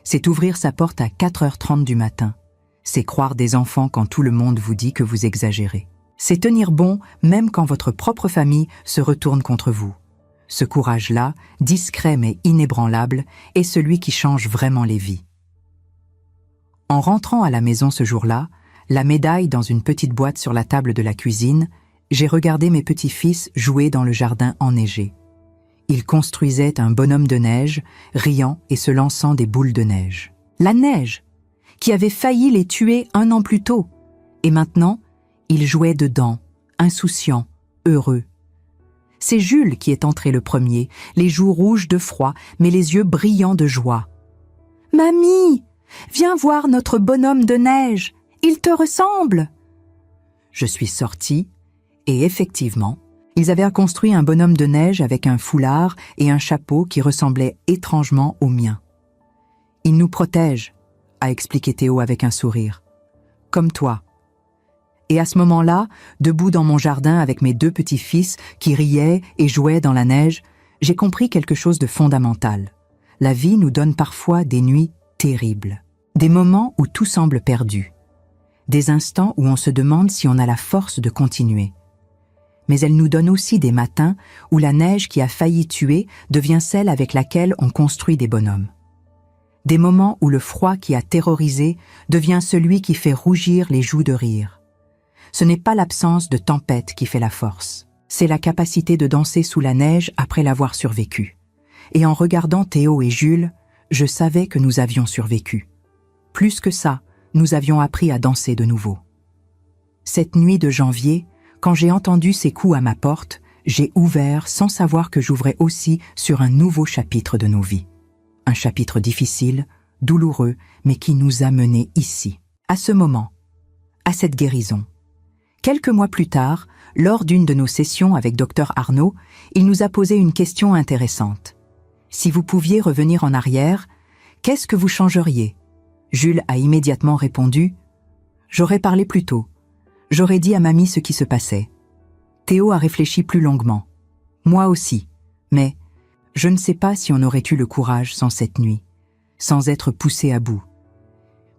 Speaker 1: C'est ouvrir sa porte à 4h30 du matin. C'est croire des enfants quand tout le monde vous dit que vous exagérez. C'est tenir bon même quand votre propre famille se retourne contre vous. Ce courage-là, discret mais inébranlable, est celui qui change vraiment les vies. En rentrant à la maison ce jour-là, la médaille dans une petite boîte sur la table de la cuisine, j'ai regardé mes petits-fils jouer dans le jardin enneigé. Ils construisaient un bonhomme de neige, riant et se lançant des boules de neige. La neige, qui avait failli les tuer 1 an plus tôt. Et maintenant, ils jouaient dedans, insouciants, heureux. C'est Jules qui est entré le premier, les joues rouges de froid, mais les yeux brillants de joie. « Mamie, viens voir notre bonhomme de neige, il te ressemble !» Je suis sortie, et effectivement, ils avaient construit un bonhomme de neige avec un foulard et un chapeau qui ressemblaient étrangement au mien. « Il nous protège », a expliqué Théo avec un sourire. « Comme toi. » Et à ce moment-là, debout dans mon jardin avec mes 2 petits-fils qui riaient et jouaient dans la neige, j'ai compris quelque chose de fondamental. La vie nous donne parfois des nuits terribles, des moments où tout semble perdu, des instants où on se demande si on a la force de continuer. Mais elle nous donne aussi des matins où la neige qui a failli tuer devient celle avec laquelle on construit des bonhommes. Des moments où le froid qui a terrorisé devient celui qui fait rougir les joues de rire. Ce n'est pas l'absence de tempête qui fait la force. C'est la capacité de danser sous la neige après l'avoir survécu. Et en regardant Théo et Jules, je savais que nous avions survécu. Plus que ça, nous avions appris à danser de nouveau. Cette nuit de janvier, quand j'ai entendu ces coups à ma porte, j'ai ouvert sans savoir que j'ouvrais aussi sur un nouveau chapitre de nos vies. Un chapitre difficile, douloureux, mais qui nous a menés ici, à ce moment, à cette guérison. Quelques mois plus tard, lors d'une de nos sessions avec Dr Arnaud, il nous a posé une question intéressante. Si vous pouviez revenir en arrière, qu'est-ce que vous changeriez ? Jules a immédiatement répondu « J'aurais parlé plus tôt. J'aurais dit à mamie ce qui se passait. » Théo a réfléchi plus longuement. Moi aussi, mais je ne sais pas si on aurait eu le courage sans cette nuit, sans être poussé à bout.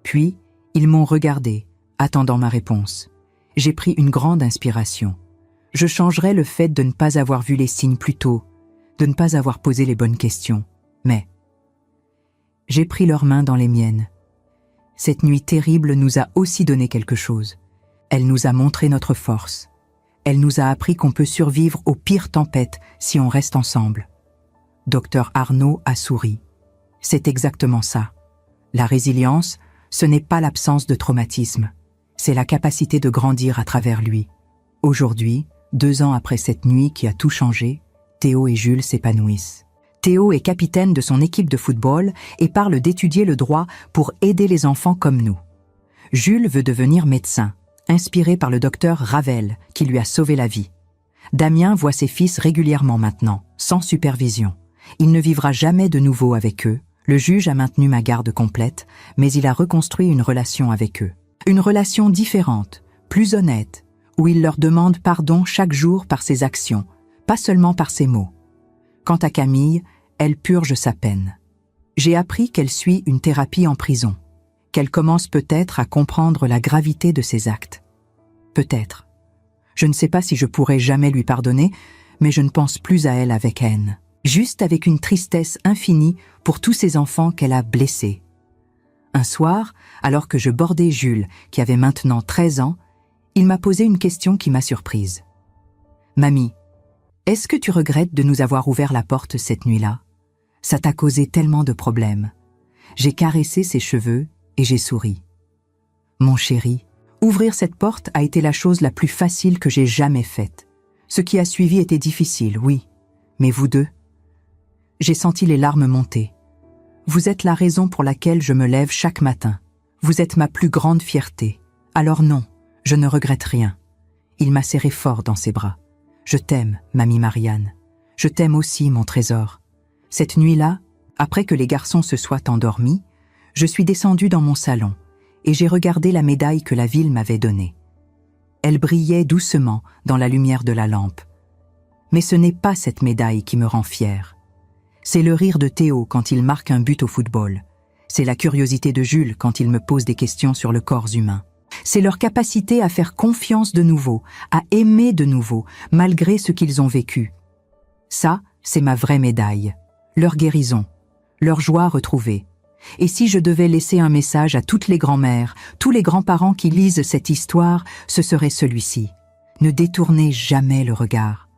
Speaker 1: Puis, ils m'ont regardé, attendant ma réponse. J'ai pris une grande inspiration. Je changerais le fait de ne pas avoir vu les signes plus tôt, de ne pas avoir posé les bonnes questions. Mais j'ai pris leurs mains dans les miennes. Cette nuit terrible nous a aussi donné quelque chose. Elle nous a montré notre force. Elle nous a appris qu'on peut survivre aux pires tempêtes si on reste ensemble. Dr Arnaud a souri. C'est exactement ça. La résilience, Ce n'est pas l'absence de traumatisme, c'est la capacité de grandir à travers lui. Aujourd'hui, 2 ans après cette nuit qui a tout changé, Théo et Jules s'épanouissent. Théo est capitaine de son équipe de football et parle d'étudier le droit pour aider les enfants comme nous. Jules veut devenir médecin, inspiré par le docteur Ravel qui lui a sauvé la vie. Damien voit ses fils régulièrement maintenant, sans supervision. Il ne vivra jamais de nouveau avec eux. Le juge a maintenu ma garde complète, mais il a reconstruit une relation avec eux. Une relation différente, plus honnête, où il leur demande pardon chaque jour par ses actions, pas seulement par ses mots. Quant à Camille, elle purge sa peine. J'ai appris qu'elle suit une thérapie en prison, qu'elle commence peut-être à comprendre la gravité de ses actes. Peut-être. Je ne sais pas si je pourrai jamais lui pardonner, mais je ne pense plus à elle avec haine. Juste avec une tristesse infinie pour tous ces enfants qu'elle a blessés. Un soir, alors que je bordais Jules, qui avait maintenant 13 ans, il m'a posé une question qui m'a surprise. « Mamie, est-ce que tu regrettes de nous avoir ouvert la porte cette nuit-là ? Ça t'a causé tellement de problèmes. » J'ai caressé ses cheveux et j'ai souri. « Mon chéri, ouvrir cette porte a été la chose la plus facile que j'ai jamais faite. Ce qui a suivi était difficile, oui. Mais vous deux ?» J'ai senti les larmes monter. « Vous êtes la raison pour laquelle je me lève chaque matin. Vous êtes ma plus grande fierté. Alors non, je ne regrette rien. » Il m'a serré fort dans ses bras. « Je t'aime, mamie Marianne. Je t'aime aussi, mon trésor. » Cette nuit-là, après que les garçons se soient endormis, je suis descendue dans mon salon et j'ai regardé la médaille que la ville m'avait donnée. Elle brillait doucement dans la lumière de la lampe. Mais ce n'est pas cette médaille qui me rend fière. C'est le rire de Théo quand il marque un but au football. C'est la curiosité de Jules quand il me pose des questions sur le corps humain. C'est leur capacité à faire confiance de nouveau, à aimer de nouveau, malgré ce qu'ils ont vécu. Ça, c'est ma vraie médaille. Leur guérison, leur joie retrouvée. Et si je devais laisser un message à toutes les grand-mères, tous les grands-parents qui lisent cette histoire, ce serait celui-ci. Ne détournez jamais le regard.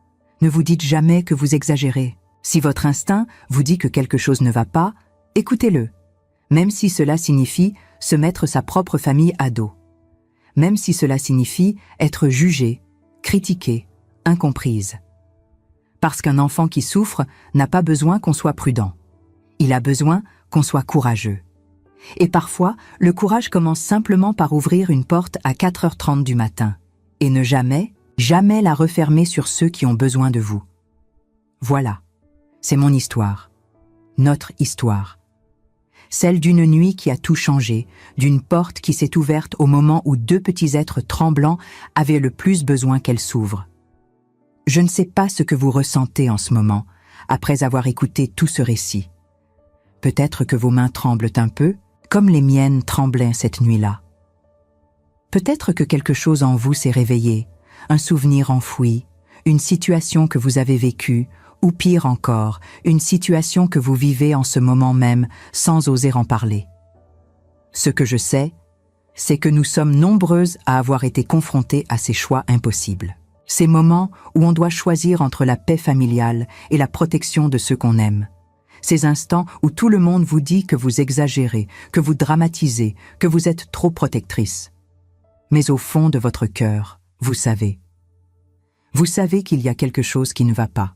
Speaker 1: Ne vous dites jamais que vous exagérez. Si votre instinct vous dit que quelque chose ne va pas, écoutez-le. Même si cela signifie se mettre sa propre famille à dos. Même si cela signifie être jugée, critiquée, incomprise. Parce qu'un enfant qui souffre n'a pas besoin qu'on soit prudent. Il a besoin qu'on soit courageux. Et parfois, le courage commence simplement par ouvrir une porte à 4h30 du matin et ne jamais, jamais la refermer sur ceux qui ont besoin de vous. Voilà, c'est mon histoire, notre histoire. Celle d'une nuit qui a tout changé, d'une porte qui s'est ouverte au moment où 2 petits êtres tremblants avaient le plus besoin qu'elle s'ouvre. Je ne sais pas ce que vous ressentez en ce moment, après avoir écouté tout ce récit. Peut-être que vos mains tremblent un peu, comme les miennes tremblaient cette nuit-là. Peut-être que quelque chose en vous s'est réveillé, un souvenir enfoui, une situation que vous avez vécue, ou pire encore, une situation que vous vivez en ce moment même sans oser en parler. Ce que je sais, c'est que nous sommes nombreuses à avoir été confrontées à ces choix impossibles. Ces moments où on doit choisir entre la paix familiale et la protection de ceux qu'on aime. Ces instants où tout le monde vous dit que vous exagérez, que vous dramatisez, que vous êtes trop protectrice. Mais au fond de votre cœur, vous savez. Vous savez qu'il y a quelque chose qui ne va pas.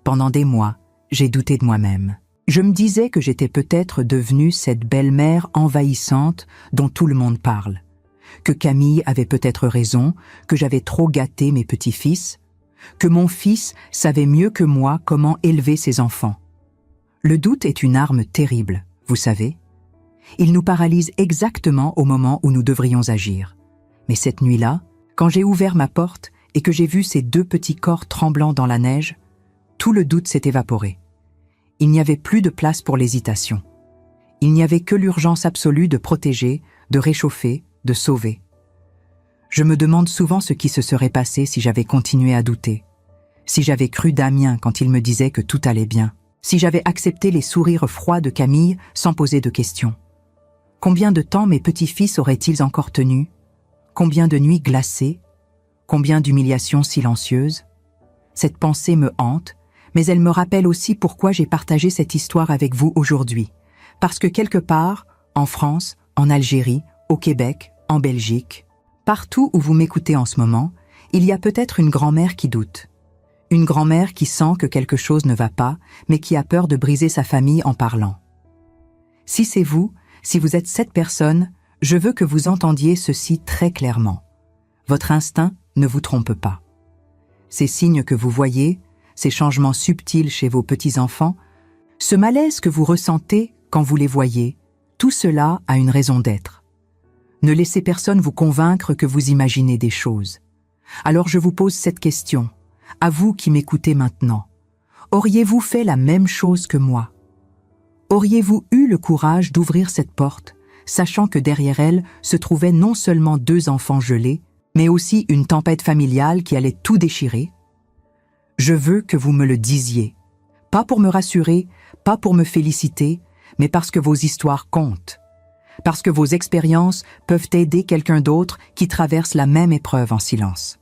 Speaker 1: Pendant des mois, j'ai douté de moi-même. Je me disais que j'étais peut-être devenue cette belle-mère envahissante dont tout le monde parle. Que Camille avait peut-être raison, que j'avais trop gâté mes petits-fils, que mon fils savait mieux que moi comment élever ses enfants. Le doute est une arme terrible, vous savez. Il nous paralyse exactement au moment où nous devrions agir. Mais cette nuit-là, quand j'ai ouvert ma porte et que j'ai vu ces 2 petits corps tremblants dans la neige, tout le doute s'est évaporé. Il n'y avait plus de place pour l'hésitation. Il n'y avait que l'urgence absolue de protéger, de réchauffer, de sauver. Je me demande souvent ce qui se serait passé si j'avais continué à douter, si j'avais cru Damien quand il me disait que tout allait bien, si j'avais accepté les sourires froids de Camille sans poser de questions. Combien de temps mes petits-fils auraient-ils encore tenu? Combien de nuits glacées? Combien d'humiliations silencieuses? Cette pensée me hante, mais elle me rappelle aussi pourquoi j'ai partagé cette histoire avec vous aujourd'hui. Parce que quelque part, en France, en Algérie, au Québec, en Belgique. Partout où vous m'écoutez en ce moment, il y a peut-être une grand-mère qui doute. Une grand-mère qui sent que quelque chose ne va pas, mais qui a peur de briser sa famille en parlant. Si c'est vous, si vous êtes cette personne, je veux que vous entendiez ceci très clairement. Votre instinct ne vous trompe pas. Ces signes que vous voyez, ces changements subtils chez vos petits-enfants, ce malaise que vous ressentez quand vous les voyez, tout cela a une raison d'être. Ne laissez personne vous convaincre que vous imaginez des choses. Alors je vous pose cette question, à vous qui m'écoutez maintenant. Auriez-vous fait la même chose que moi? Auriez-vous eu le courage d'ouvrir cette porte, sachant que derrière elle se trouvaient non seulement 2 enfants gelés, mais aussi une tempête familiale qui allait tout déchirer? Je veux que vous me le disiez. Pas pour me rassurer, pas pour me féliciter, mais parce que vos histoires comptent. Parce que vos expériences peuvent aider quelqu'un d'autre qui traverse la même épreuve en silence.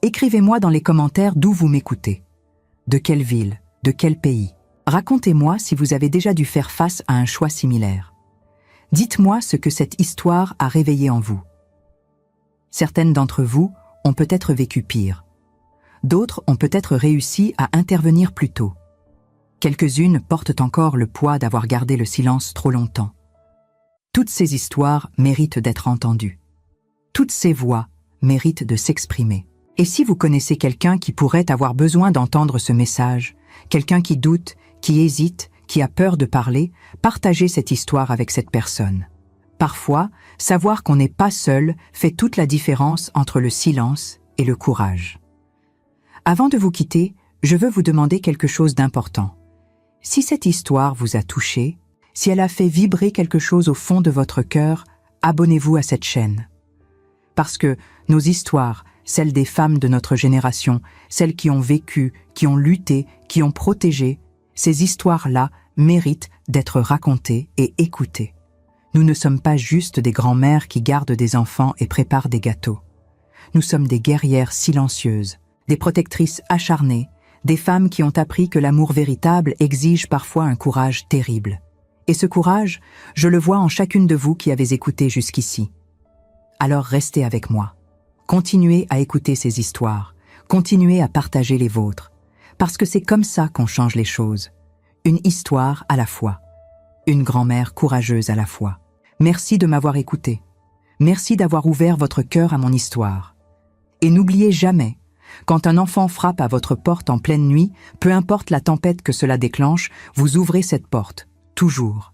Speaker 1: Écrivez-moi dans les commentaires d'où vous m'écoutez. De quelle ville, de quel pays. Racontez-moi si vous avez déjà dû faire face à un choix similaire. Dites-moi ce que cette histoire a réveillé en vous. Certaines d'entre vous ont peut-être vécu pire. D'autres ont peut-être réussi à intervenir plus tôt. Quelques-unes portent encore le poids d'avoir gardé le silence trop longtemps. Toutes ces histoires méritent d'être entendues. Toutes ces voix méritent de s'exprimer. Et si vous connaissez quelqu'un qui pourrait avoir besoin d'entendre ce message, quelqu'un qui doute, qui hésite, qui a peur de parler, partagez cette histoire avec cette personne. Parfois, savoir qu'on n'est pas seul fait toute la différence entre le silence et le courage. Avant de vous quitter, je veux vous demander quelque chose d'important. Si cette histoire vous a touché, si elle a fait vibrer quelque chose au fond de votre cœur, abonnez-vous à cette chaîne. Parce que nos histoires, celles des femmes de notre génération, celles qui ont vécu, qui ont lutté, qui ont protégé, ces histoires-là méritent d'être racontées et écoutées. Nous ne sommes pas juste des grands-mères qui gardent des enfants et préparent des gâteaux. Nous sommes des guerrières silencieuses, des protectrices acharnées, des femmes qui ont appris que l'amour véritable exige parfois un courage terrible. Et ce courage, je le vois en chacune de vous qui avez écouté jusqu'ici. Alors restez avec moi. Continuez à écouter ces histoires. Continuez à partager les vôtres. Parce que c'est comme ça qu'on change les choses. Une histoire à la fois. Une grand-mère courageuse à la fois. Merci de m'avoir écouté. Merci d'avoir ouvert votre cœur à mon histoire. Et n'oubliez jamais, quand un enfant frappe à votre porte en pleine nuit, peu importe la tempête que cela déclenche, vous ouvrez cette porte, toujours.